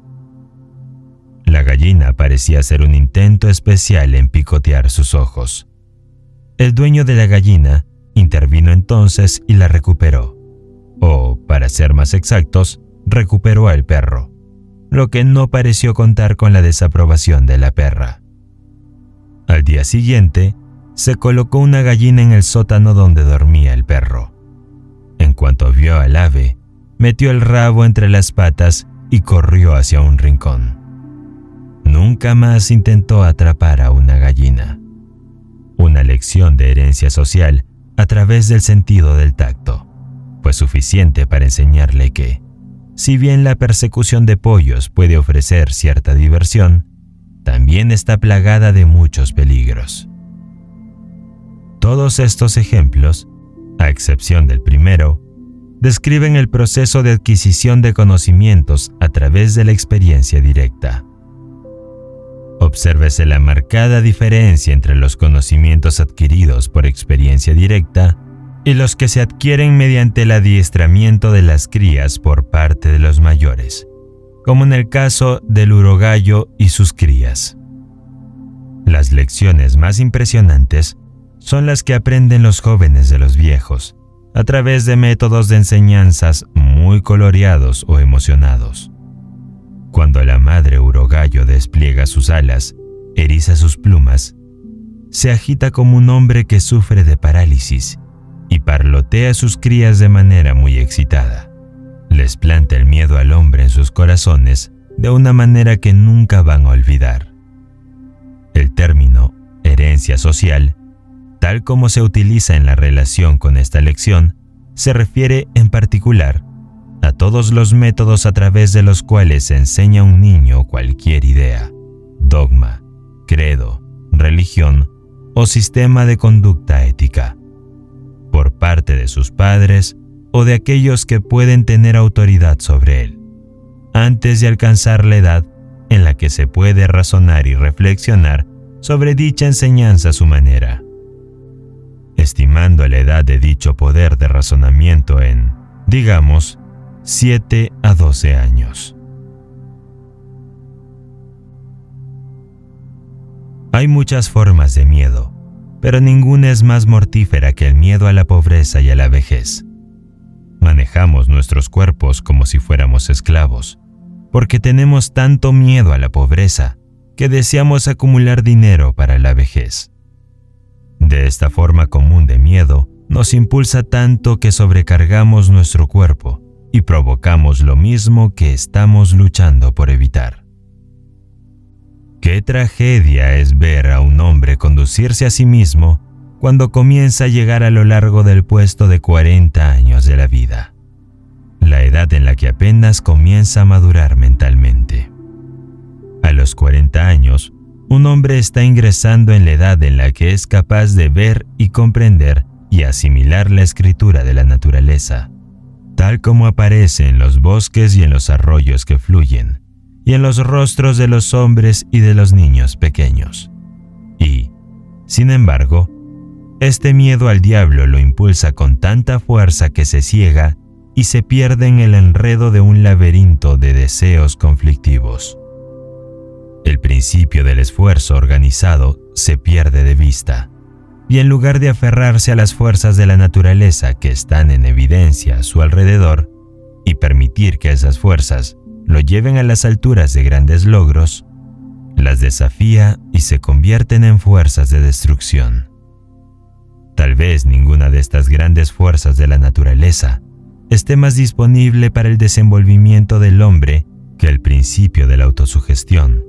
La gallina parecía hacer un intento especial en picotear sus ojos. El dueño de la gallina intervino entonces y la recuperó, o, para ser más exactos, recuperó al perro, lo que no pareció contar con la desaprobación de la perra. Al día siguiente, se colocó una gallina en el sótano donde dormía el perro. En cuanto vio al ave, metió el rabo entre las patas y corrió hacia un rincón. Nunca más intentó atrapar a una gallina. Una lección de herencia social a través del sentido del tacto fue suficiente para enseñarle que, si bien la persecución de pollos puede ofrecer cierta diversión, también está plagada de muchos peligros. Todos estos ejemplos a excepción del primero, describen el proceso de adquisición de conocimientos a través de la experiencia directa. Obsérvese la marcada diferencia entre los conocimientos adquiridos por experiencia directa y los que se adquieren mediante el adiestramiento de las crías por parte de los mayores, como en el caso del urogallo y sus crías. Las lecciones más impresionantes son las que aprenden los jóvenes de los viejos, a través de métodos de enseñanzas muy coloreados o emocionados. Cuando la madre urogallo despliega sus alas, eriza sus plumas, se agita como un hombre que sufre de parálisis y parlotea a sus crías de manera muy excitada. Les planta el miedo al hombre en sus corazones de una manera que nunca van a olvidar. El término herencia social, tal como se utiliza en la relación con esta lección, se refiere en particular a todos los métodos a través de los cuales se enseña a un niño cualquier idea, dogma, credo, religión o sistema de conducta ética, por parte de sus padres o de aquellos que pueden tener autoridad sobre él, antes de alcanzar la edad en la que se puede razonar y reflexionar sobre dicha enseñanza a su manera, estimando la edad de dicho poder de razonamiento en, digamos, 7 a 12 años. Hay muchas formas de miedo, pero ninguna es más mortífera que el miedo a la pobreza y a la vejez. Manejamos nuestros cuerpos como si fuéramos esclavos, porque tenemos tanto miedo a la pobreza que deseamos acumular dinero para la vejez. De esta forma común de miedo, nos impulsa tanto que sobrecargamos nuestro cuerpo y provocamos lo mismo que estamos luchando por evitar. Qué tragedia es ver a un hombre conducirse a sí mismo cuando comienza a llegar a lo largo del puesto de 40 años de la vida, la edad en la que apenas comienza a madurar mentalmente. A los 40 años, un hombre está ingresando en la edad en la que es capaz de ver y comprender y asimilar la escritura de la naturaleza, tal como aparece en los bosques y en los arroyos que fluyen, y en los rostros de los hombres y de los niños pequeños. Y, sin embargo, este miedo al diablo lo impulsa con tanta fuerza que se ciega y se pierde en el enredo de un laberinto de deseos conflictivos. El principio del esfuerzo organizado se pierde de vista, y en lugar de aferrarse a las fuerzas de la naturaleza que están en evidencia a su alrededor y permitir que esas fuerzas lo lleven a las alturas de grandes logros, las desafía y se convierten en fuerzas de destrucción. Tal vez ninguna de estas grandes fuerzas de la naturaleza esté más disponible para el desenvolvimiento del hombre que el principio de la autosugestión,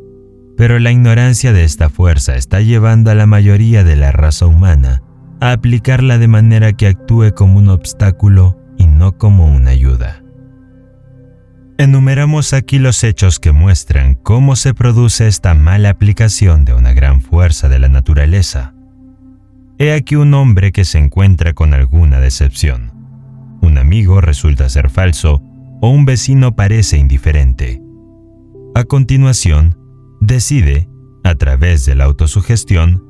pero la ignorancia de esta fuerza está llevando a la mayoría de la raza humana a aplicarla de manera que actúe como un obstáculo y no como una ayuda. Enumeramos aquí los hechos que muestran cómo se produce esta mala aplicación de una gran fuerza de la naturaleza. He aquí un hombre que se encuentra con alguna decepción. Un amigo resulta ser falso o un vecino parece indiferente. A continuación, decide, a través de la autosugestión,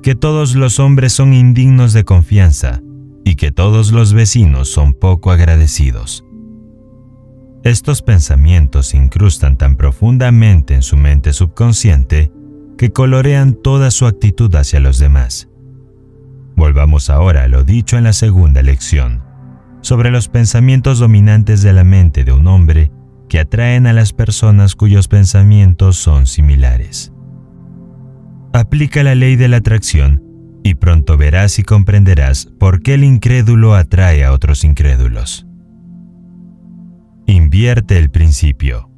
que todos los hombres son indignos de confianza y que todos los vecinos son poco agradecidos. Estos pensamientos se incrustan tan profundamente en su mente subconsciente que colorean toda su actitud hacia los demás. Volvamos ahora a lo dicho en la segunda lección, sobre los pensamientos dominantes de la mente de un hombre que atraen a las personas cuyos pensamientos son similares. Aplica la ley de la atracción y pronto verás y comprenderás por qué el incrédulo atrae a otros incrédulos. Invierte el principio.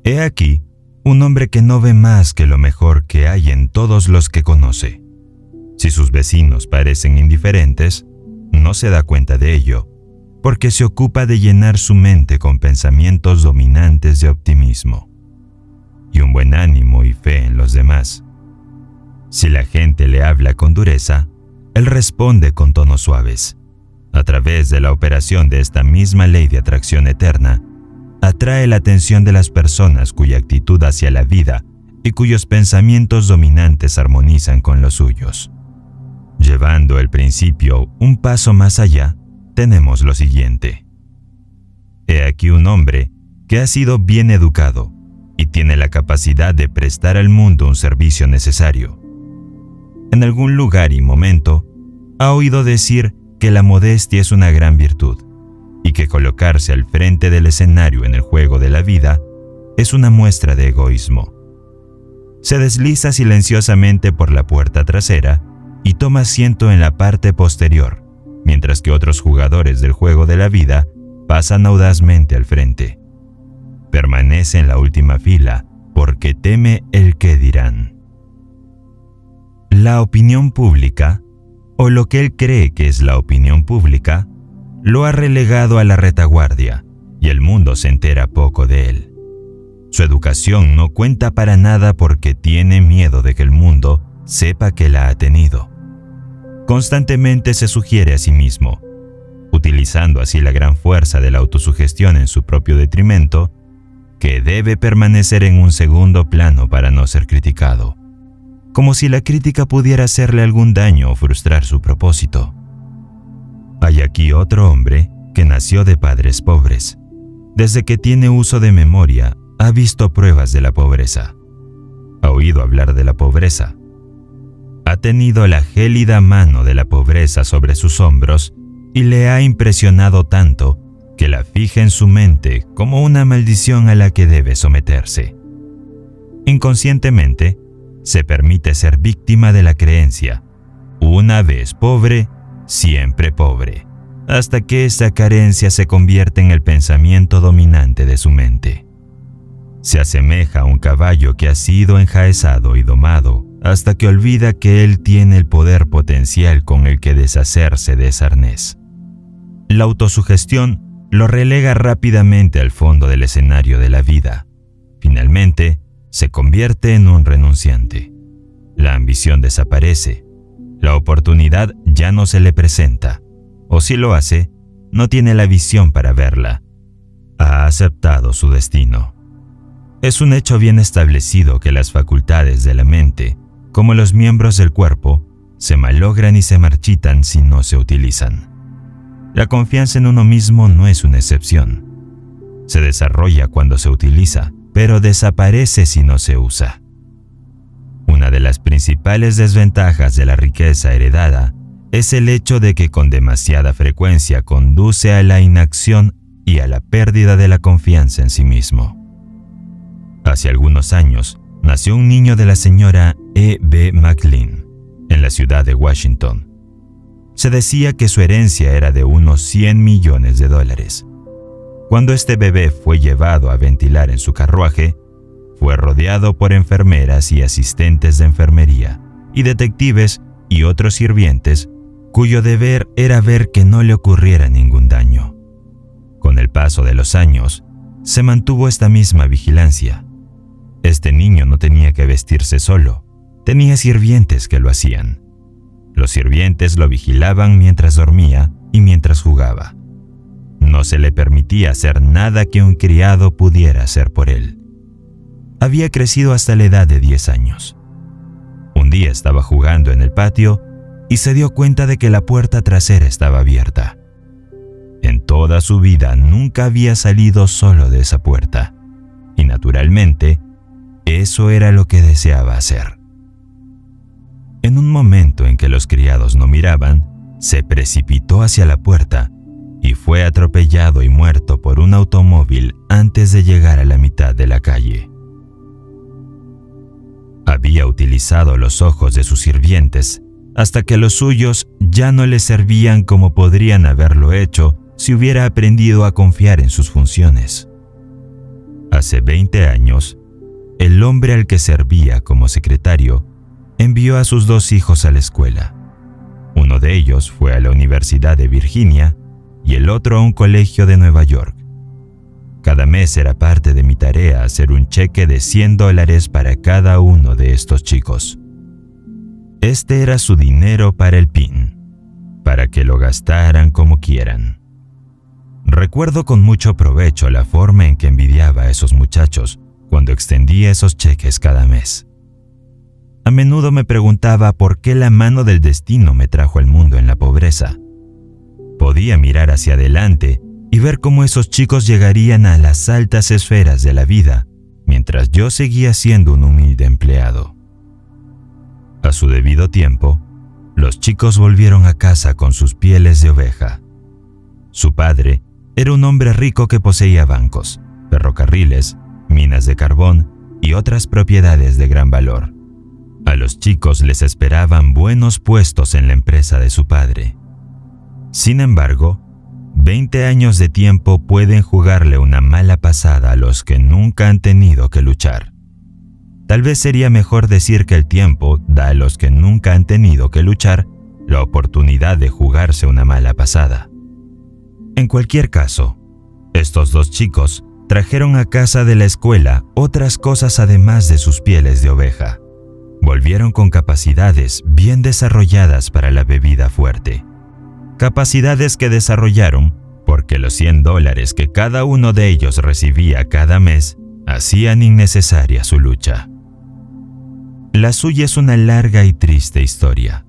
He aquí un hombre que no ve más que lo mejor que hay en todos los que conoce. Si sus vecinos parecen indiferentes, no se da cuenta de ello, porque se ocupa de llenar su mente con pensamientos dominantes de optimismo y un buen ánimo y fe en los demás. Si la gente le habla con dureza, él responde con tonos suaves, a través de la operación de esta misma ley de atracción eterna, atrae la atención de las personas cuya actitud hacia la vida y cuyos pensamientos dominantes armonizan con los suyos. Llevando el principio un paso más allá, tenemos lo siguiente. He aquí un hombre que ha sido bien educado y tiene la capacidad de prestar al mundo un servicio necesario. En algún lugar y momento, ha oído decir que la modestia es una gran virtud y que colocarse al frente del escenario en el juego de la vida es una muestra de egoísmo. Se desliza silenciosamente por la puerta trasera y toma asiento en la parte posterior, mientras que otros jugadores del juego de la vida pasan audazmente al frente. Permanece en la última fila porque teme el qué dirán. La opinión pública, o lo que él cree que es la opinión pública, lo ha relegado a la retaguardia y el mundo se entera poco de él. Su educación no cuenta para nada porque tiene miedo de que el mundo sepa que la ha tenido. Constantemente se sugiere a sí mismo, utilizando así la gran fuerza de la autosugestión en su propio detrimento, que debe permanecer en un segundo plano para no ser criticado, como si la crítica pudiera hacerle algún daño o frustrar su propósito. Hay aquí otro hombre que nació de padres pobres. Desde que tiene uso de memoria, ha visto pruebas de la pobreza. Ha oído hablar de la pobreza. Ha tenido la gélida mano de la pobreza sobre sus hombros y le ha impresionado tanto que la fija en su mente como una maldición a la que debe someterse. Inconscientemente, se permite ser víctima de la creencia: una vez pobre, siempre pobre, hasta que esa carencia se convierte en el pensamiento dominante de su mente. Se asemeja a un caballo que ha sido enjaezado y domado hasta que olvida que él tiene el poder potencial con el que deshacerse de ese arnés. La autosugestión lo relega rápidamente al fondo del escenario de la vida. Finalmente, se convierte en un renunciante. La ambición desaparece. La oportunidad ya no se le presenta, o si lo hace, no tiene la visión para verla. Ha aceptado su destino. Es un hecho bien establecido que las facultades de la mente, como los miembros del cuerpo, se malogran y se marchitan si no se utilizan. La confianza en uno mismo no es una excepción. Se desarrolla cuando se utiliza, pero desaparece si no se usa. Una de las principales desventajas de la riqueza heredada es el hecho de que con demasiada frecuencia conduce a la inacción y a la pérdida de la confianza en sí mismo. Hace algunos años, nació un niño de la señora E.B. McLean, en la ciudad de Washington. Se decía que su herencia era de unos $100 millones. Cuando este bebé fue llevado a ventilar en su carruaje, fue rodeado por enfermeras y asistentes de enfermería, y detectives y otros sirvientes, cuyo deber era ver que no le ocurriera ningún daño. Con el paso de los años, se mantuvo esta misma vigilancia. Este niño no tenía que vestirse solo, tenía sirvientes que lo hacían. Los sirvientes lo vigilaban mientras dormía y mientras jugaba. No se le permitía hacer nada que un criado pudiera hacer por él. Había crecido hasta la edad de 10 años. Un día estaba jugando en el patio y se dio cuenta de que la puerta trasera estaba abierta. En toda su vida nunca había salido solo de esa puerta, y naturalmente, eso era lo que deseaba hacer. En un momento en que los criados no miraban, se precipitó hacia la puerta y fue atropellado y muerto por un automóvil antes de llegar a la mitad de la calle. Había utilizado los ojos de sus sirvientes hasta que los suyos ya no le servían como podrían haberlo hecho si hubiera aprendido a confiar en sus funciones. Hace 20 años, el hombre al que servía como secretario envió a sus 2 hijos a la escuela. Uno de ellos fue a la Universidad de Virginia y el otro a un colegio de Nueva York. Cada mes era parte de mi tarea hacer un cheque de $100 para cada uno de estos chicos. Este era su dinero para el PIN. para que lo gastaran como quieran. Recuerdo con mucho provecho la forma en que envidiaba a esos muchachos cuando extendía esos cheques cada mes. A menudo me preguntaba por qué la mano del destino me trajo al mundo en la pobreza. Podía mirar hacia adelante y ver cómo esos chicos llegarían a las altas esferas de la vida, mientras yo seguía siendo un humilde empleado. A su debido tiempo, los chicos volvieron a casa con sus pieles de oveja. Su padre era un hombre rico que poseía bancos, ferrocarriles, minas de carbón y otras propiedades de gran valor. A los chicos les esperaban buenos puestos en la empresa de su padre. Sin embargo, 20 años de tiempo pueden jugarle una mala pasada a los que nunca han tenido que luchar. Tal vez sería mejor decir que el tiempo da a los que nunca han tenido que luchar la oportunidad de jugarse una mala pasada. En cualquier caso, estos dos chicos trajeron a casa de la escuela otras cosas además de sus pieles de oveja. Volvieron con capacidades bien desarrolladas para la bebida fuerte. Capacidades que desarrollaron porque los $100 que cada uno de ellos recibía cada mes hacían innecesaria su lucha. La suya es una larga y triste historia,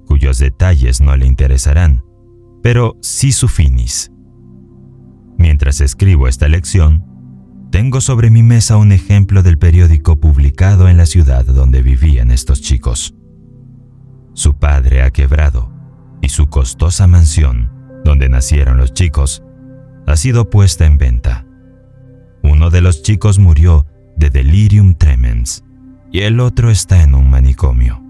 cuyos detalles no le interesarán, pero sí su finis. Mientras escribo esta lección, tengo sobre mi mesa un ejemplo del periódico publicado en la ciudad donde vivían estos chicos. Su padre ha quebrado y su costosa mansión, donde nacieron los chicos, ha sido puesta en venta. Uno de los chicos murió de delirium tremens y el otro está en un manicomio.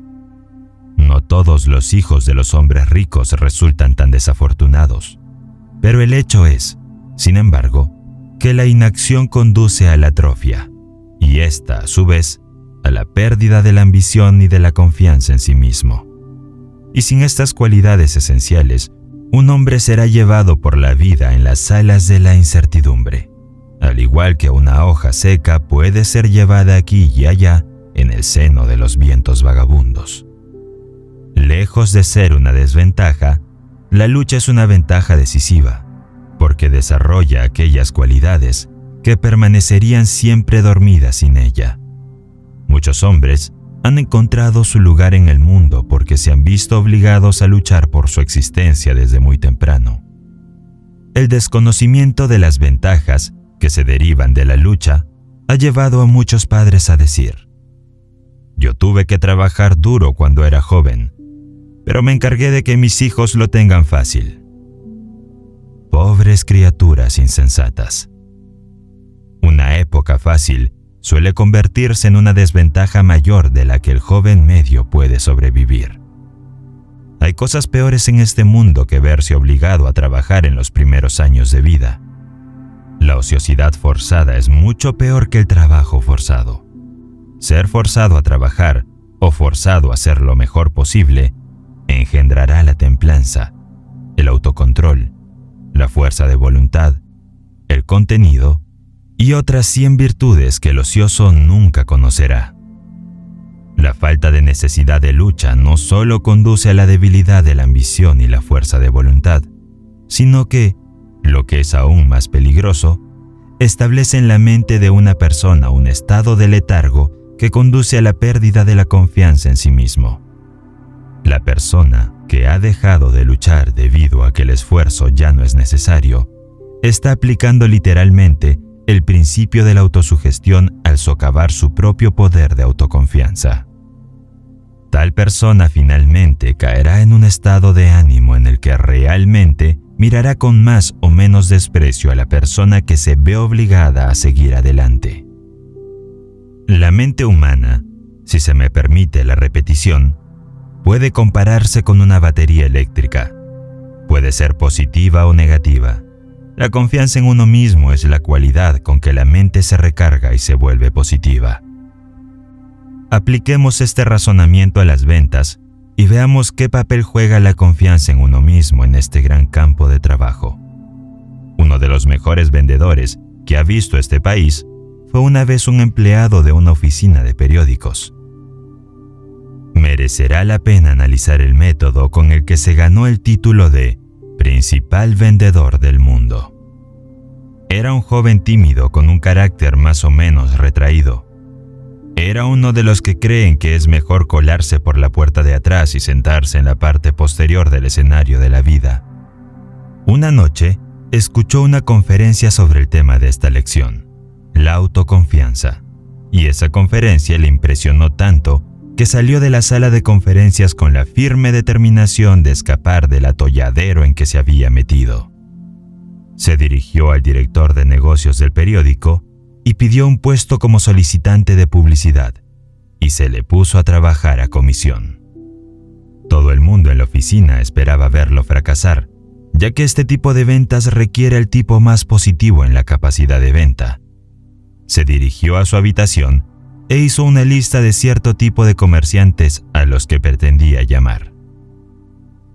No todos los hijos de los hombres ricos resultan tan desafortunados, pero el hecho es, sin embargo, que la inacción conduce a la atrofia, y esta, a su vez, a la pérdida de la ambición y de la confianza en sí mismo. Y sin estas cualidades esenciales, un hombre será llevado por la vida en las alas de la incertidumbre, al igual que una hoja seca puede ser llevada aquí y allá en el seno de los vientos vagabundos. Lejos de ser una desventaja, la lucha es una ventaja decisiva, porque desarrolla aquellas cualidades que permanecerían siempre dormidas sin ella. Muchos hombres han encontrado su lugar en el mundo porque se han visto obligados a luchar por su existencia desde muy temprano. El desconocimiento de las ventajas que se derivan de la lucha ha llevado a muchos padres a decir: «Yo tuve que trabajar duro cuando era joven, pero me encargué de que mis hijos lo tengan fácil». Pobres criaturas insensatas. Una época fácil suele convertirse en una desventaja mayor de la que el joven medio puede sobrevivir. Hay cosas peores en este mundo que verse obligado a trabajar en los primeros años de vida. La ociosidad forzada es mucho peor que el trabajo forzado. Ser forzado a trabajar o forzado a hacer lo mejor posible engendrará la templanza, el autocontrol, la fuerza de voluntad, el contenido y otras 100 virtudes que el ocioso nunca conocerá. La falta de necesidad de lucha no solo conduce a la debilidad de la ambición y la fuerza de voluntad, sino que, lo que es aún más peligroso, establece en la mente de una persona un estado de letargo que conduce a la pérdida de la confianza en sí mismo. La persona que ha dejado de luchar debido a que el esfuerzo ya no es necesario, está aplicando literalmente el principio de la autosugestión al socavar su propio poder de autoconfianza. Tal persona finalmente caerá en un estado de ánimo en el que realmente mirará con más o menos desprecio a la persona que se ve obligada a seguir adelante. La mente humana, si se me permite la repetición, puede compararse con una batería eléctrica. Puede ser positiva o negativa. La confianza en uno mismo es la cualidad con que la mente se recarga y se vuelve positiva. Apliquemos este razonamiento a las ventas y veamos qué papel juega la confianza en uno mismo en este gran campo de trabajo. Uno de los mejores vendedores que ha visto este país fue una vez un empleado de una oficina de periódicos. merecerá la pena analizar el método con el que se ganó el título de principal vendedor del mundo. Era un joven tímido con un carácter más o menos retraído. Era uno de los que creen que es mejor colarse por la puerta de atrás y sentarse en la parte posterior del escenario de la vida. Una noche, escuchó una conferencia sobre el tema de esta lección, la autoconfianza, y esa conferencia le impresionó tanto que salió de la sala de conferencias con la firme determinación de escapar del atolladero en que se había metido. Se dirigió al director de negocios del periódico y pidió un puesto como solicitante de publicidad, y se le puso a trabajar a comisión. Todo el mundo en la oficina esperaba verlo fracasar, ya que este tipo de ventas requiere el tipo más positivo en la capacidad de venta. Se dirigió a su habitación e hizo una lista de cierto tipo de comerciantes a los que pretendía llamar.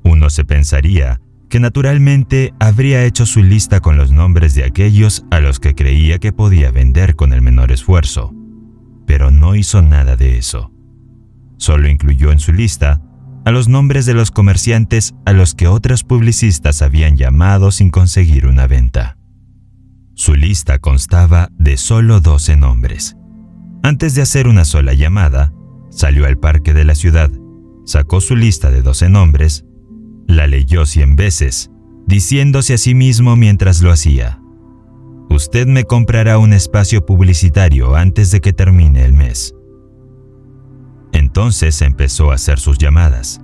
Uno se pensaría que naturalmente habría hecho su lista con los nombres de aquellos a los que creía que podía vender con el menor esfuerzo, pero no hizo nada de eso. Solo incluyó en su lista a los nombres de los comerciantes a los que otros publicistas habían llamado sin conseguir una venta. Su lista constaba de solo 12 nombres. Antes de hacer una sola llamada, salió al parque de la ciudad, sacó su lista de 12 nombres, la leyó 100 veces, diciéndose a sí mismo mientras lo hacía: «Usted me comprará un espacio publicitario antes de que termine el mes». Entonces empezó a hacer sus llamadas.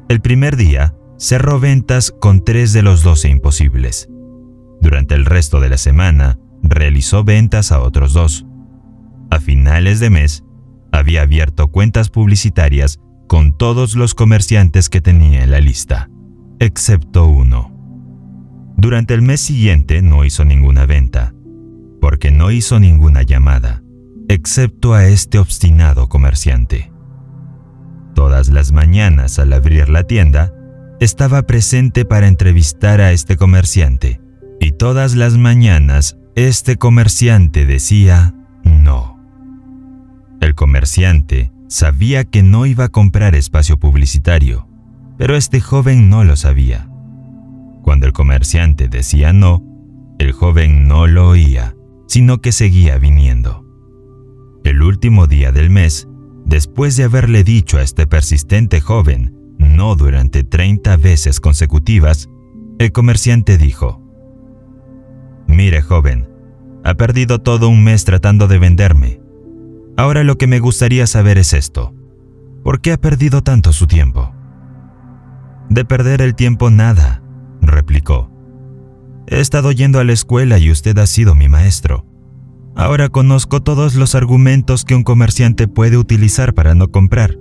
El primer día, cerró ventas con 3 de los 12 imposibles. Durante el resto de la semana, realizó ventas a otros 2. A finales de mes, había abierto cuentas publicitarias con todos los comerciantes que tenía en la lista, excepto uno. Durante el mes siguiente no hizo ninguna venta, porque no hizo ninguna llamada, excepto a este obstinado comerciante. Todas las mañanas al abrir la tienda, estaba presente para entrevistar a este comerciante, y todas las mañanas este comerciante decía no. El comerciante sabía que no iba a comprar espacio publicitario, pero este joven no lo sabía. Cuando el comerciante decía no, el joven no lo oía, sino que seguía viniendo. El último día del mes, después de haberle dicho a este persistente joven no durante 30 veces consecutivas, el comerciante dijo: «Mire, joven, ha perdido todo un mes tratando de venderme. Ahora lo que me gustaría saber es esto: ¿por qué ha perdido tanto su tiempo?». «De perder el tiempo nada», replicó. «He estado yendo a la escuela y usted ha sido mi maestro. Ahora conozco todos los argumentos que un comerciante puede utilizar para no comprar,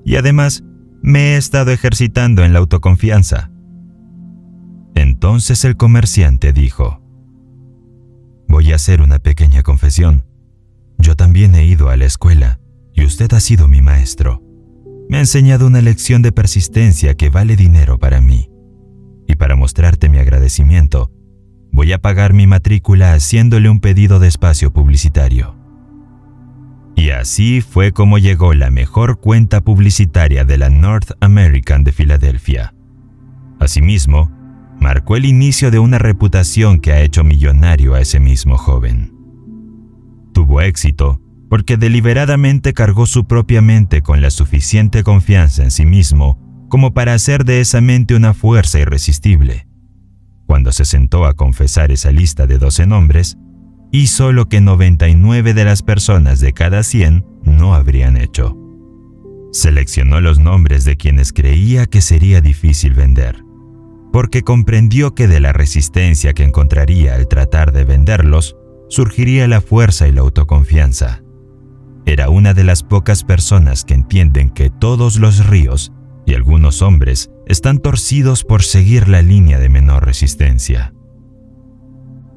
y además me he estado ejercitando en la autoconfianza». Entonces el comerciante dijo: «Voy a hacer una pequeña confesión. Yo también he ido a la escuela y usted ha sido mi maestro. Me ha enseñado una lección de persistencia que vale dinero para mí. Y para mostrarte mi agradecimiento, voy a pagar mi matrícula haciéndole un pedido de espacio publicitario». Y así fue como llegó la mejor cuenta publicitaria de la North American de Filadelfia. Asimismo, marcó el inicio de una reputación que ha hecho millonario a ese mismo joven. Tuvo éxito porque deliberadamente cargó su propia mente con la suficiente confianza en sí mismo como para hacer de esa mente una fuerza irresistible. Cuando se sentó a confesar esa lista de 12 nombres, hizo lo que 99 de las personas de cada 100 no habrían hecho. Seleccionó los nombres de quienes creía que sería difícil vender, porque comprendió que de la resistencia que encontraría al tratar de venderlos, surgiría la fuerza y la autoconfianza. Era una de las pocas personas que entienden que todos los ríos y algunos hombres están torcidos por seguir la línea de menor resistencia.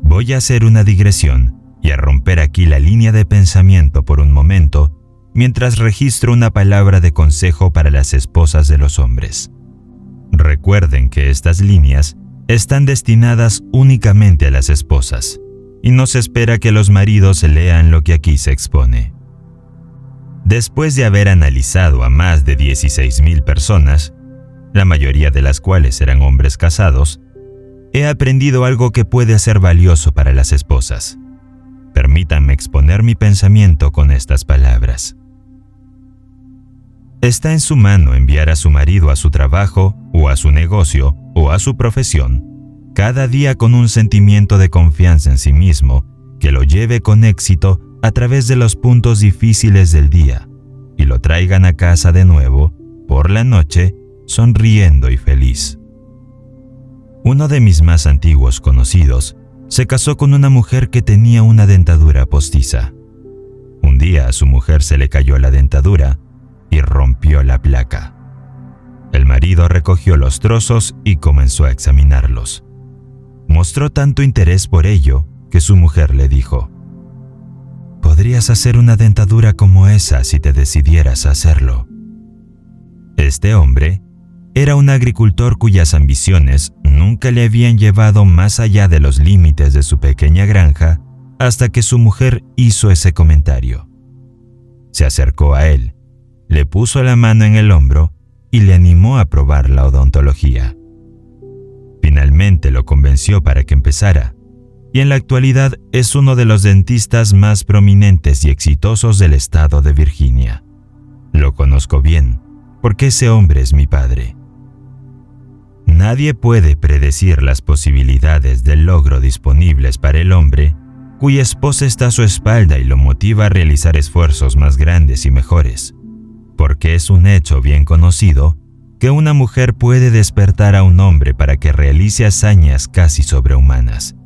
Voy a hacer una digresión y a romper aquí la línea de pensamiento por un momento, mientras registro una palabra de consejo para las esposas de los hombres. Recuerden que estas líneas están destinadas únicamente a las esposas, y no se espera que los maridos lean lo que aquí se expone. Después de haber analizado a más de 16,000 personas, la mayoría de las cuales eran hombres casados, he aprendido algo que puede ser valioso para las esposas. Permítanme exponer mi pensamiento con estas palabras. Está en su mano enviar a su marido a su trabajo, o a su negocio, o a su profesión, cada día con un sentimiento de confianza en sí mismo que lo lleve con éxito a través de los puntos difíciles del día y lo traigan a casa de nuevo, por la noche, sonriendo y feliz. Uno de mis más antiguos conocidos se casó con una mujer que tenía una dentadura postiza. Un día a su mujer se le cayó la dentadura y rompió la placa. El marido recogió los trozos y comenzó a examinarlos. Mostró tanto interés por ello que su mujer le dijo: «Podrías hacer una dentadura como esa si te decidieras a hacerlo». Este hombre era un agricultor cuyas ambiciones nunca le habían llevado más allá de los límites de su pequeña granja hasta que su mujer hizo ese comentario. Se acercó a él, le puso la mano en el hombro y le animó a probar la odontología. Finalmente lo convenció para que empezara, y en la actualidad es uno de los dentistas más prominentes y exitosos del estado de Virginia. Lo conozco bien, porque ese hombre es mi padre. Nadie puede predecir las posibilidades del logro disponibles para el hombre cuya esposa está a su espalda y lo motiva a realizar esfuerzos más grandes y mejores, porque es un hecho bien conocido que una mujer puede despertar a un hombre para que realice hazañas casi sobrehumanas.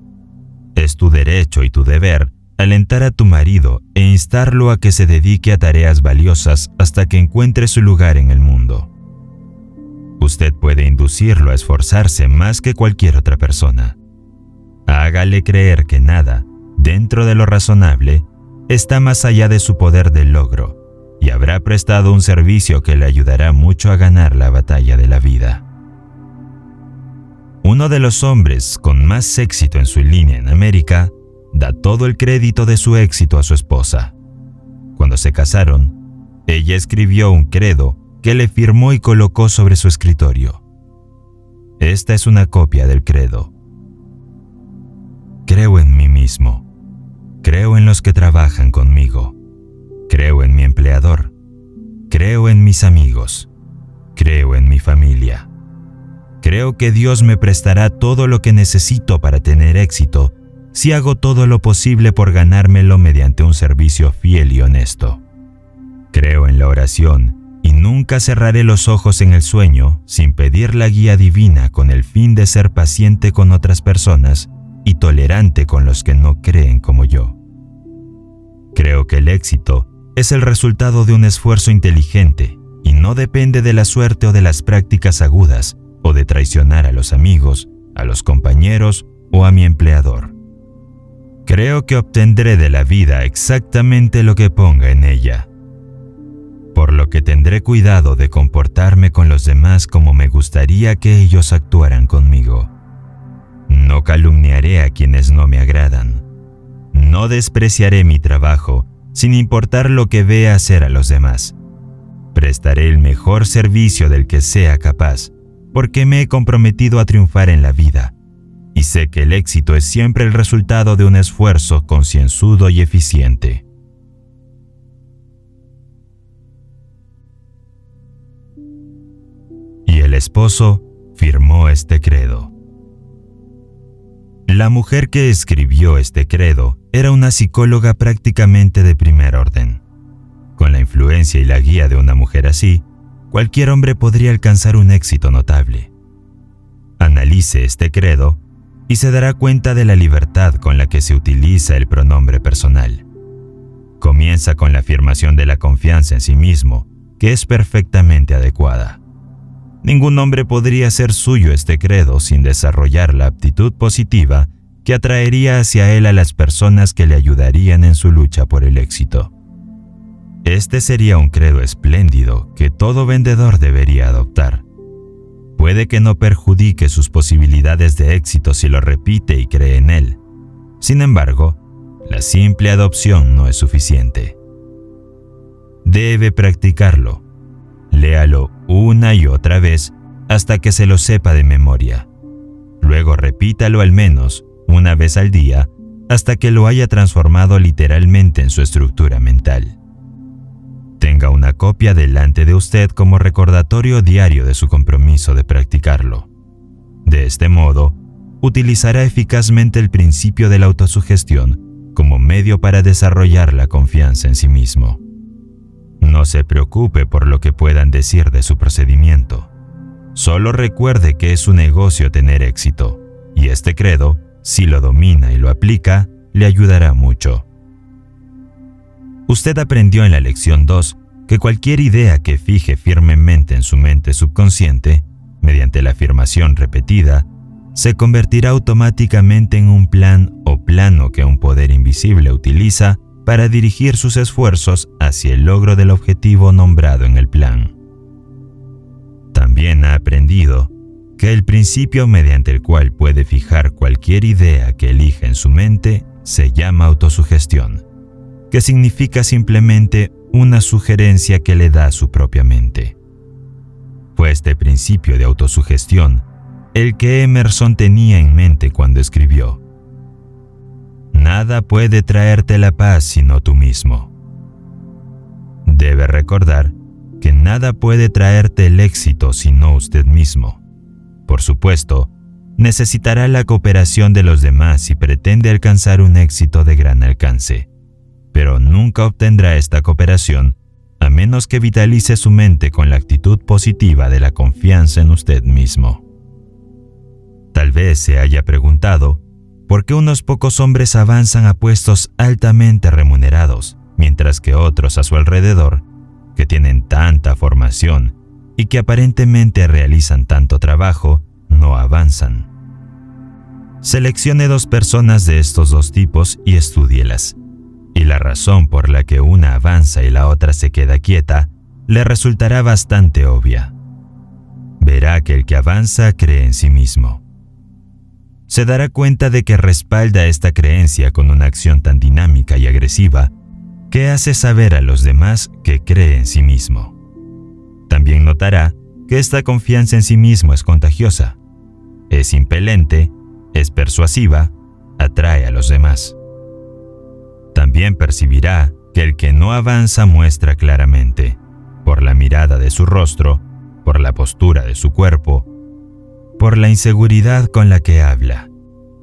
Es tu derecho y tu deber alentar a tu marido e instarlo a que se dedique a tareas valiosas hasta que encuentre su lugar en el mundo. Usted puede inducirlo a esforzarse más que cualquier otra persona. Hágale creer que nada, dentro de lo razonable, está más allá de su poder de logro, y habrá prestado un servicio que le ayudará mucho a ganar la batalla de la vida. Uno de los hombres con más éxito en su línea en América da todo el crédito de su éxito a su esposa. Cuando se casaron, ella escribió un credo que le firmó y colocó sobre su escritorio. Esta es una copia del credo. Creo en mí mismo. Creo en los que trabajan conmigo. Creo en mi empleador. Creo en mis amigos. Creo en mi familia. Creo que Dios me prestará todo lo que necesito para tener éxito si hago todo lo posible por ganármelo mediante un servicio fiel y honesto. Creo en la oración y nunca cerraré los ojos en el sueño sin pedir la guía divina con el fin de ser paciente con otras personas y tolerante con los que no creen como yo. Creo que el éxito es el resultado de un esfuerzo inteligente y no depende de la suerte o de las prácticas agudas o de traicionar a los amigos, a los compañeros o a mi empleador. Creo que obtendré de la vida exactamente lo que ponga en ella, por lo que tendré cuidado de comportarme con los demás como me gustaría que ellos actuaran conmigo. No calumniaré a quienes no me agradan. No despreciaré mi trabajo sin importar lo que vea hacer a los demás. Prestaré el mejor servicio del que sea capaz, porque me he comprometido a triunfar en la vida, y sé que el éxito es siempre el resultado de un esfuerzo concienzudo y eficiente. Y el esposo firmó este credo. La mujer que escribió este credo era una psicóloga prácticamente de primer orden. Con la influencia y la guía de una mujer así, cualquier hombre podría alcanzar un éxito notable. Analice este credo y se dará cuenta de la libertad con la que se utiliza el pronombre personal. Comienza con la afirmación de la confianza en sí mismo, que es perfectamente adecuada. Ningún hombre podría hacer suyo este credo sin desarrollar la aptitud positiva que atraería hacia él a las personas que le ayudarían en su lucha por el éxito. Este sería un credo espléndido que todo vendedor debería adoptar. Puede que no perjudique sus posibilidades de éxito si lo repite y cree en él. Sin embargo, la simple adopción no es suficiente. debe practicarlo. Léalo una y otra vez hasta que se lo sepa de memoria. Luego repítalo al menos una vez al día hasta que lo haya transformado literalmente en su estructura mental. Tenga una copia delante de usted como recordatorio diario de su compromiso de practicarlo. De este modo, utilizará eficazmente el principio de la autosugestión como medio para desarrollar la confianza en sí mismo. No se preocupe por lo que puedan decir de su procedimiento. Solo recuerde que es su negocio tener éxito, y este credo, si lo domina y lo aplica, le ayudará mucho. Usted aprendió en la lección 2 que cualquier idea que fije firmemente en su mente subconsciente, mediante la afirmación repetida, se convertirá automáticamente en un plan o plano que un poder invisible utiliza para dirigir sus esfuerzos hacia el logro del objetivo nombrado en el plan. También ha aprendido que el principio mediante el cual puede fijar cualquier idea que elija en su mente se llama autosugestión, que significa simplemente una sugerencia que le da su propia mente. Fue este principio de autosugestión el que Emerson tenía en mente cuando escribió: "Nada puede traerte la paz sino tú mismo". Debe recordar que nada puede traerte el éxito sino usted mismo. Por supuesto, necesitará la cooperación de los demás si pretende alcanzar un éxito de gran alcance, pero nunca obtendrá esta cooperación a menos que vitalice su mente con la actitud positiva de la confianza en usted mismo. Tal vez se haya preguntado por qué unos pocos hombres avanzan a puestos altamente remunerados, mientras que otros a su alrededor, que tienen tanta formación y que aparentemente realizan tanto trabajo, no avanzan. Seleccione 2 personas de estos 2 tipos y estúdielas, y la razón por la que una avanza y la otra se queda quieta le resultará bastante obvia. Verá que el que avanza cree en sí mismo. Se dará cuenta de que respalda esta creencia con una acción tan dinámica y agresiva que hace saber a los demás que cree en sí mismo. También notará que esta confianza en sí mismo es contagiosa, es impelente, es persuasiva, atrae a los demás. También percibirá que el que no avanza muestra claramente, por la mirada de su rostro, por la postura de su cuerpo, por la inseguridad con la que habla,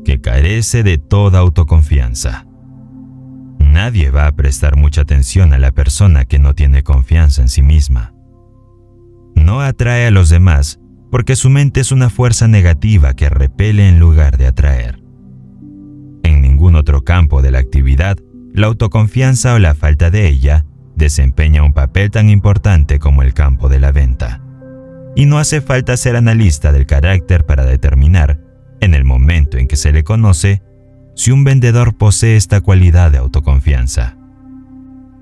que carece de toda autoconfianza. Nadie va a prestar mucha atención a la persona que no tiene confianza en sí misma. No atrae a los demás porque su mente es una fuerza negativa que repele en lugar de atraer. En ningún otro campo de la actividad, la autoconfianza o la falta de ella desempeña un papel tan importante como el campo de la venta. Y no hace falta ser analista del carácter para determinar, en el momento en que se le conoce, si un vendedor posee esta cualidad de autoconfianza.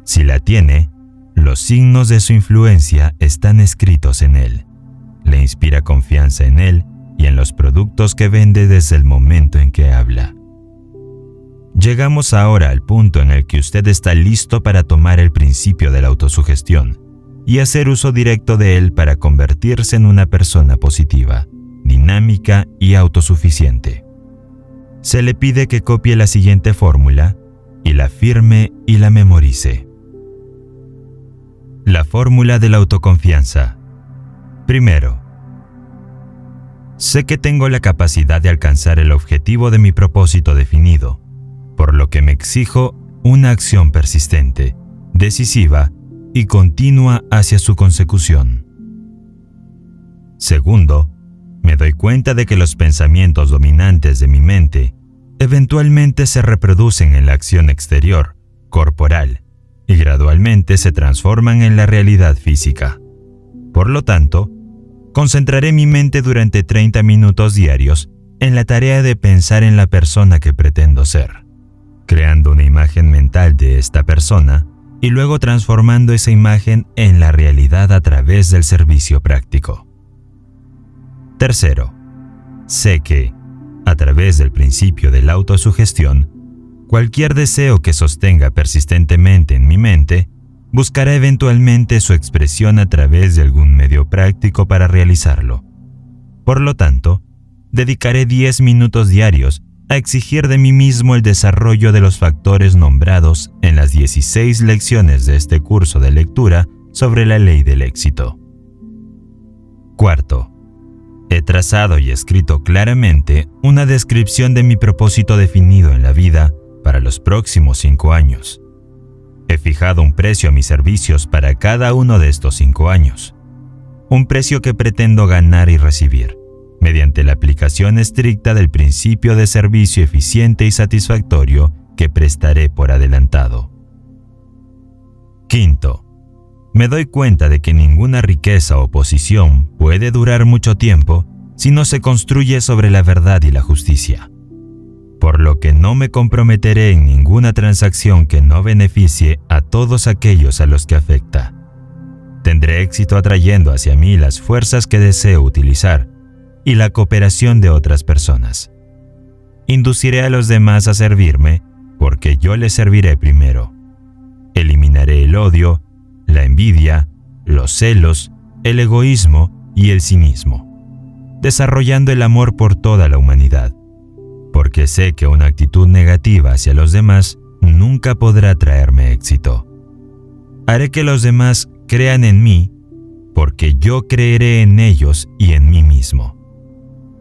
Si la tiene, los signos de su influencia están escritos en él. Le inspira confianza en él y en los productos que vende desde el momento en que habla. Llegamos ahora al punto en el que usted está listo para tomar el principio de la autosugestión y hacer uso directo de él para convertirse en una persona positiva, dinámica y autosuficiente. Se le pide que copie la siguiente fórmula y la firme y la memorice. La fórmula de la autoconfianza. Primero, sé que tengo la capacidad de alcanzar el objetivo de mi propósito definido, por lo que me exijo una acción persistente, decisiva y continua hacia su consecución. Segundo, me doy cuenta de que los pensamientos dominantes de mi mente eventualmente se reproducen en la acción exterior, corporal, y gradualmente se transforman en la realidad física. Por lo tanto, concentraré mi mente durante 30 minutos diarios en la tarea de pensar en la persona que pretendo ser, creando una imagen mental de esta persona y luego transformando esa imagen en la realidad a través del servicio práctico. Tercero, sé que, a través del principio de la autosugestión, cualquier deseo que sostenga persistentemente en mi mente buscará eventualmente su expresión a través de algún medio práctico para realizarlo. Por lo tanto, dedicaré 10 minutos diarios a exigir de mí mismo el desarrollo de los factores nombrados en las 16 lecciones de este curso de lectura sobre la ley del éxito. Cuarto, he trazado y escrito claramente una descripción de mi propósito definido en la vida para los próximos 5 años. He fijado un precio a mis servicios para cada uno de estos 5 años, un precio que pretendo ganar y recibir, mediante la aplicación estricta del principio de servicio eficiente y satisfactorio que prestaré por adelantado. Quinto, me doy cuenta de que ninguna riqueza o posición puede durar mucho tiempo si no se construye sobre la verdad y la justicia, por lo que no me comprometeré en ninguna transacción que no beneficie a todos aquellos a los que afecta. Tendré éxito atrayendo hacia mí las fuerzas que deseo utilizar y la cooperación de otras personas. Induciré a los demás a servirme porque yo les serviré primero. Eliminaré el odio, la envidia, los celos, el egoísmo y el cinismo, desarrollando el amor por toda la humanidad, porque sé que una actitud negativa hacia los demás nunca podrá traerme éxito. Haré que los demás crean en mí, porque yo creeré en ellos y en mí mismo.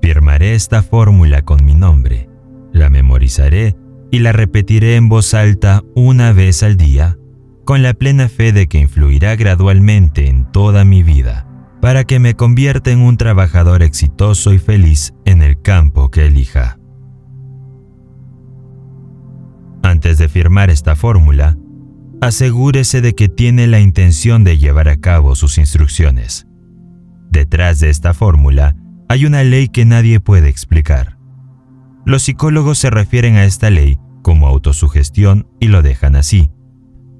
Firmaré esta fórmula con mi nombre, la memorizaré y la repetiré en voz alta una vez al día, con la plena fe de que influirá gradualmente en toda mi vida, para que me convierta en un trabajador exitoso y feliz en el campo que elija. Antes de firmar esta fórmula, asegúrese de que tiene la intención de llevar a cabo sus instrucciones. Detrás de esta fórmula hay una ley que nadie puede explicar. Los psicólogos se refieren a esta ley como autosugestión y lo dejan así,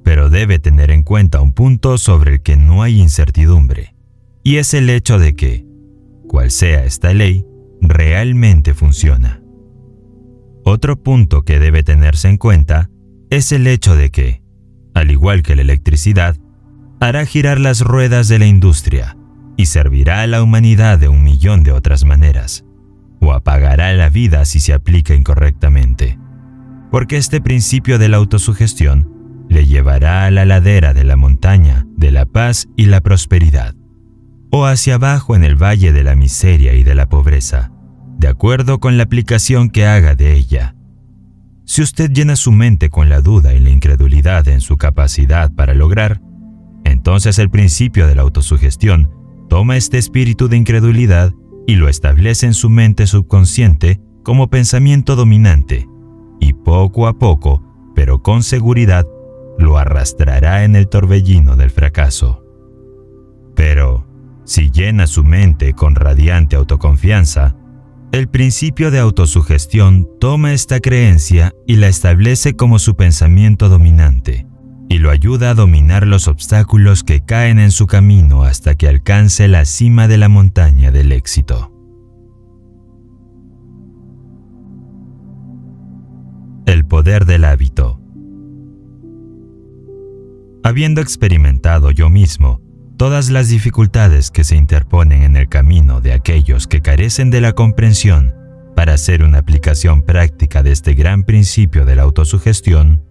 pero debe tener en cuenta un punto sobre el que no hay incertidumbre, y es el hecho de que, cual sea esta ley, realmente funciona. Otro punto que debe tenerse en cuenta es el hecho de que, al igual que la electricidad, hará girar las ruedas de la industria y servirá a la humanidad de 1.000.000 de otras maneras, o apagará la vida si se aplica incorrectamente, porque este principio de la autosugestión le llevará a la ladera de la montaña de la paz y la prosperidad, o hacia abajo en el valle de la miseria y de la pobreza, de acuerdo con la aplicación que haga de ella. Si usted llena su mente con la duda y la incredulidad en su capacidad para lograr, entonces el principio de la autosugestión toma este espíritu de incredulidad y lo establece en su mente subconsciente como pensamiento dominante, y poco a poco, pero con seguridad, lo arrastrará en el torbellino del fracaso. Pero, si llena su mente con radiante autoconfianza, el principio de autosugestión toma esta creencia y la establece como su pensamiento dominante, y lo ayuda a dominar los obstáculos que caen en su camino hasta que alcance la cima de la montaña del éxito. El poder del hábito. Habiendo experimentado yo mismo todas las dificultades que se interponen en el camino de aquellos que carecen de la comprensión para hacer una aplicación práctica de este gran principio de la autosugestión,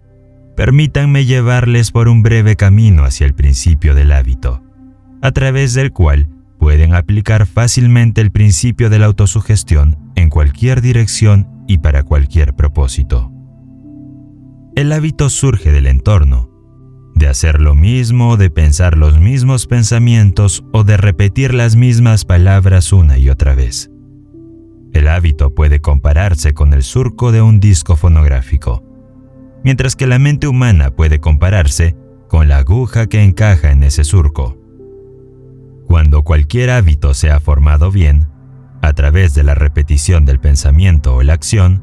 permítanme llevarles por un breve camino hacia el principio del hábito, a través del cual pueden aplicar fácilmente el principio de la autosugestión en cualquier dirección y para cualquier propósito. El hábito surge del entorno, de hacer lo mismo, de pensar los mismos pensamientos o de repetir las mismas palabras una y otra vez. El hábito puede compararse con el surco de un disco fonográfico, mientras que la mente humana puede compararse con la aguja que encaja en ese surco. Cuando cualquier hábito se ha formado bien, a través de la repetición del pensamiento o la acción,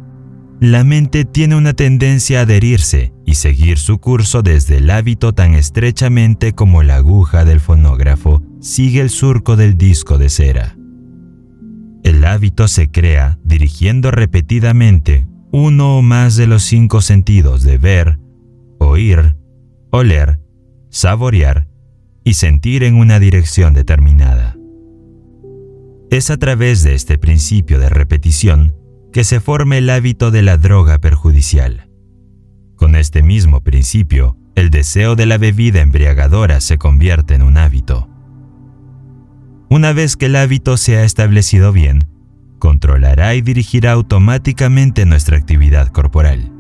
la mente tiene una tendencia a adherirse y seguir su curso desde el hábito tan estrechamente como la aguja del fonógrafo sigue el surco del disco de cera. El hábito se crea dirigiendo repetidamente uno o más de los 5 sentidos de ver, oír, oler, saborear y sentir en una dirección determinada. Es a través de este principio de repetición que se forma el hábito de la droga perjudicial. Con este mismo principio, el deseo de la bebida embriagadora se convierte en un hábito. Una vez que el hábito se ha establecido bien, controlará y dirigirá automáticamente nuestra actividad corporal,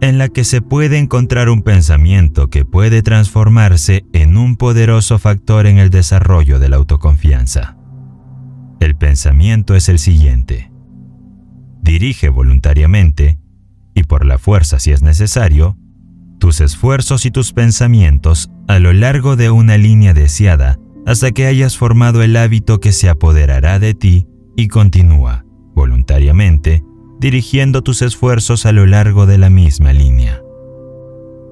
en la que se puede encontrar un pensamiento que puede transformarse en un poderoso factor en el desarrollo de la autoconfianza. El pensamiento es el siguiente: dirige voluntariamente, y por la fuerza si es necesario, tus esfuerzos y tus pensamientos a lo largo de una línea deseada hasta que hayas formado el hábito que se apoderará de ti y continúa, voluntariamente, dirigiendo tus esfuerzos a lo largo de la misma línea.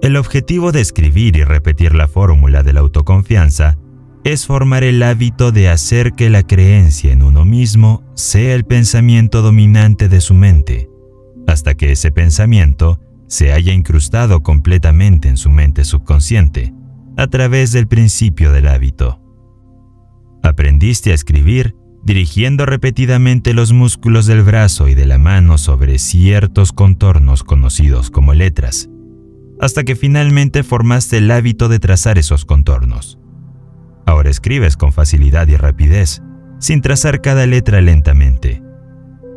El objetivo de escribir y repetir la fórmula de la autoconfianza es formar el hábito de hacer que la creencia en uno mismo sea el pensamiento dominante de su mente, hasta que ese pensamiento se haya incrustado completamente en su mente subconsciente, a través del principio del hábito. Aprendiste a escribir dirigiendo repetidamente los músculos del brazo y de la mano sobre ciertos contornos conocidos como letras, hasta que finalmente formaste el hábito de trazar esos contornos. Ahora escribes con facilidad y rapidez, sin trazar cada letra lentamente.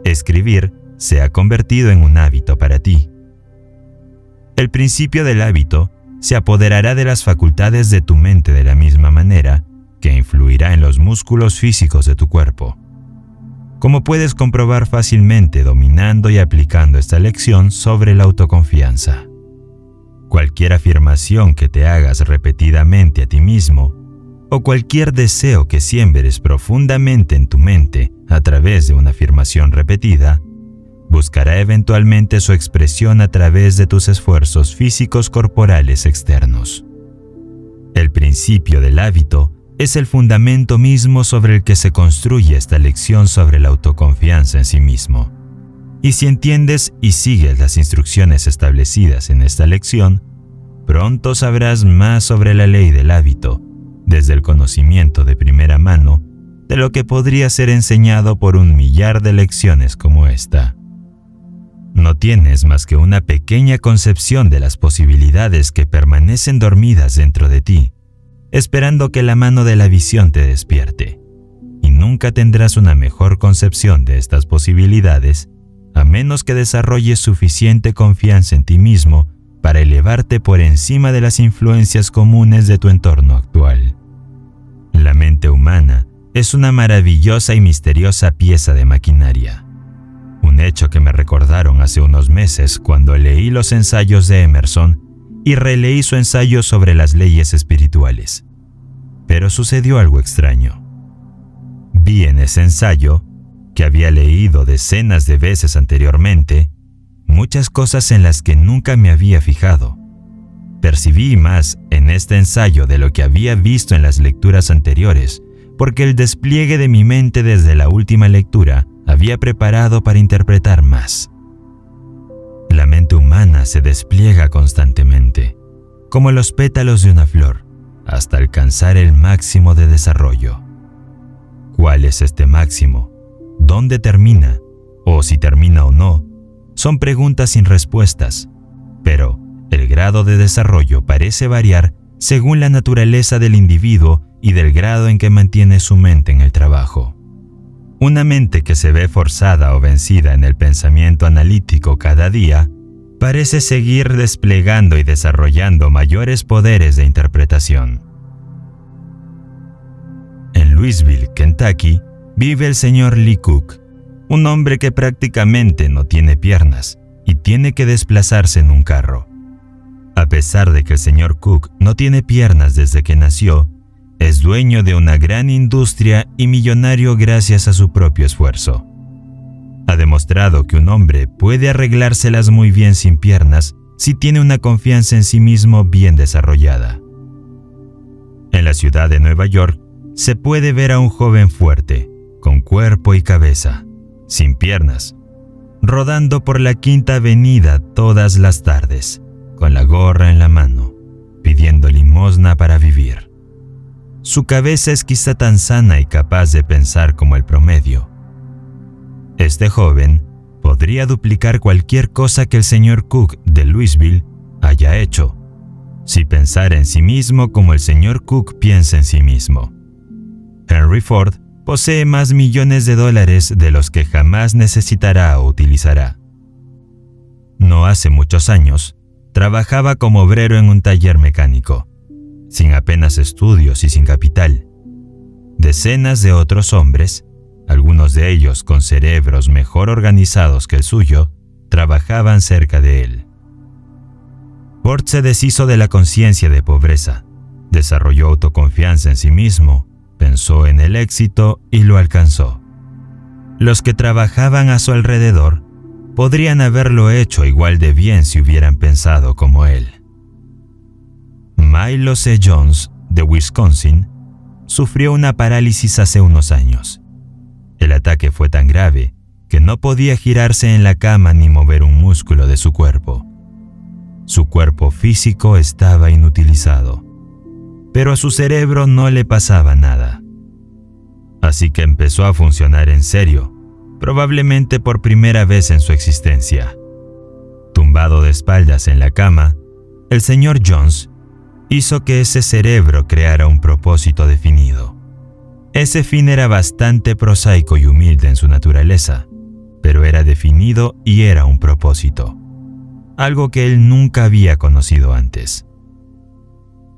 Escribir se ha convertido en un hábito para ti. El principio del hábito se apoderará de las facultades de tu mente de la misma manera que influirá en los músculos físicos de tu cuerpo. Como puedes comprobar fácilmente dominando y aplicando esta lección sobre la autoconfianza. Cualquier afirmación que te hagas repetidamente a ti mismo, o cualquier deseo que siembres profundamente en tu mente a través de una afirmación repetida, buscará eventualmente su expresión a través de tus esfuerzos físicos corporales externos. El principio del hábito es el fundamento mismo sobre el que se construye esta lección sobre la autoconfianza en sí mismo. Y si entiendes y sigues las instrucciones establecidas en esta lección, pronto sabrás más sobre la ley del hábito, desde el conocimiento de primera mano de lo que podría ser enseñado por 1.000.000 de lecciones como esta. No tienes más que una pequeña concepción de las posibilidades que permanecen dormidas dentro de ti, esperando que la mano de la visión te despierte, y nunca tendrás una mejor concepción de estas posibilidades a menos que desarrolles suficiente confianza en ti mismo para elevarte por encima de las influencias comunes de tu entorno actual. La mente humana es una maravillosa y misteriosa pieza de maquinaria. Un hecho que me recordaron hace unos meses cuando leí los ensayos de Emerson y releí su ensayo sobre las leyes espirituales. Pero sucedió algo extraño. Vi en ese ensayo, que había leído decenas de veces anteriormente, muchas cosas en las que nunca me había fijado. Percibí más en este ensayo de lo que había visto en las lecturas anteriores, porque el despliegue de mi mente desde la última lectura había preparado para interpretar más. La mente humana se despliega constantemente, como los pétalos de una flor, hasta alcanzar el máximo de desarrollo. ¿Cuál es este máximo? ¿Dónde termina? O si termina o no, son preguntas sin respuestas, pero el grado de desarrollo parece variar según la naturaleza del individuo y del grado en que mantiene su mente en el trabajo. Una mente que se ve forzada o vencida en el pensamiento analítico cada día, parece seguir desplegando y desarrollando mayores poderes de interpretación. En Louisville, Kentucky, vive el señor Lee Cook, un hombre que prácticamente no tiene piernas y tiene que desplazarse en un carro. A pesar de que el señor Cook no tiene piernas desde que nació, es dueño de una gran industria y millonario gracias a su propio esfuerzo. Ha demostrado que un hombre puede arreglárselas muy bien sin piernas si tiene una confianza en sí mismo bien desarrollada. En la ciudad de Nueva York se puede ver a un joven fuerte, con cuerpo y cabeza, sin piernas, rodando por la Quinta Avenida todas las tardes, con la gorra en la mano, pidiendo limosna para vivir. Su cabeza es quizá tan sana y capaz de pensar como el promedio. Este joven podría duplicar cualquier cosa que el señor Cook de Louisville haya hecho, si pensara en sí mismo como el señor Cook piensa en sí mismo. Henry Ford posee más millones de dólares de los que jamás necesitará o utilizará. No hace muchos años, trabajaba como obrero en un taller mecánico, sin apenas estudios y sin capital. Decenas de otros hombres, algunos de ellos con cerebros mejor organizados que el suyo, trabajaban cerca de él. Ford se deshizo de la conciencia de pobreza, desarrolló autoconfianza en sí mismo, pensó en el éxito y lo alcanzó. Los que trabajaban a su alrededor podrían haberlo hecho igual de bien si hubieran pensado como él. Milo C. Jones, de Wisconsin, sufrió una parálisis hace unos años. El ataque fue tan grave que no podía girarse en la cama ni mover un músculo de su cuerpo. Su cuerpo físico estaba inutilizado, pero a su cerebro no le pasaba nada. Así que empezó a funcionar en serio, probablemente por primera vez en su existencia. Tumbado de espaldas en la cama, el señor Jones hizo que ese cerebro creara un propósito definido. Ese fin era bastante prosaico y humilde en su naturaleza, pero era definido y era un propósito, algo que él nunca había conocido antes.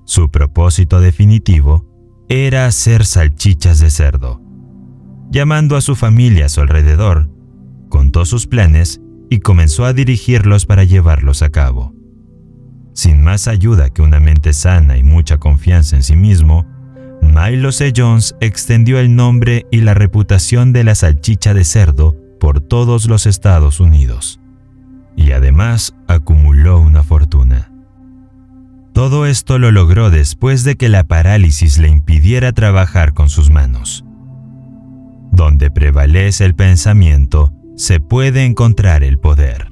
Su propósito definitivo era hacer salchichas de cerdo. Llamando a su familia a su alrededor, contó sus planes y comenzó a dirigirlos para llevarlos a cabo. Sin más ayuda que una mente sana y mucha confianza en sí mismo, Milo C. Jones extendió el nombre y la reputación de la salchicha de cerdo por todos los Estados Unidos. Y además acumuló una fortuna. Todo esto lo logró después de que la parálisis le impidiera trabajar con sus manos. Donde prevalece el pensamiento, se puede encontrar el poder.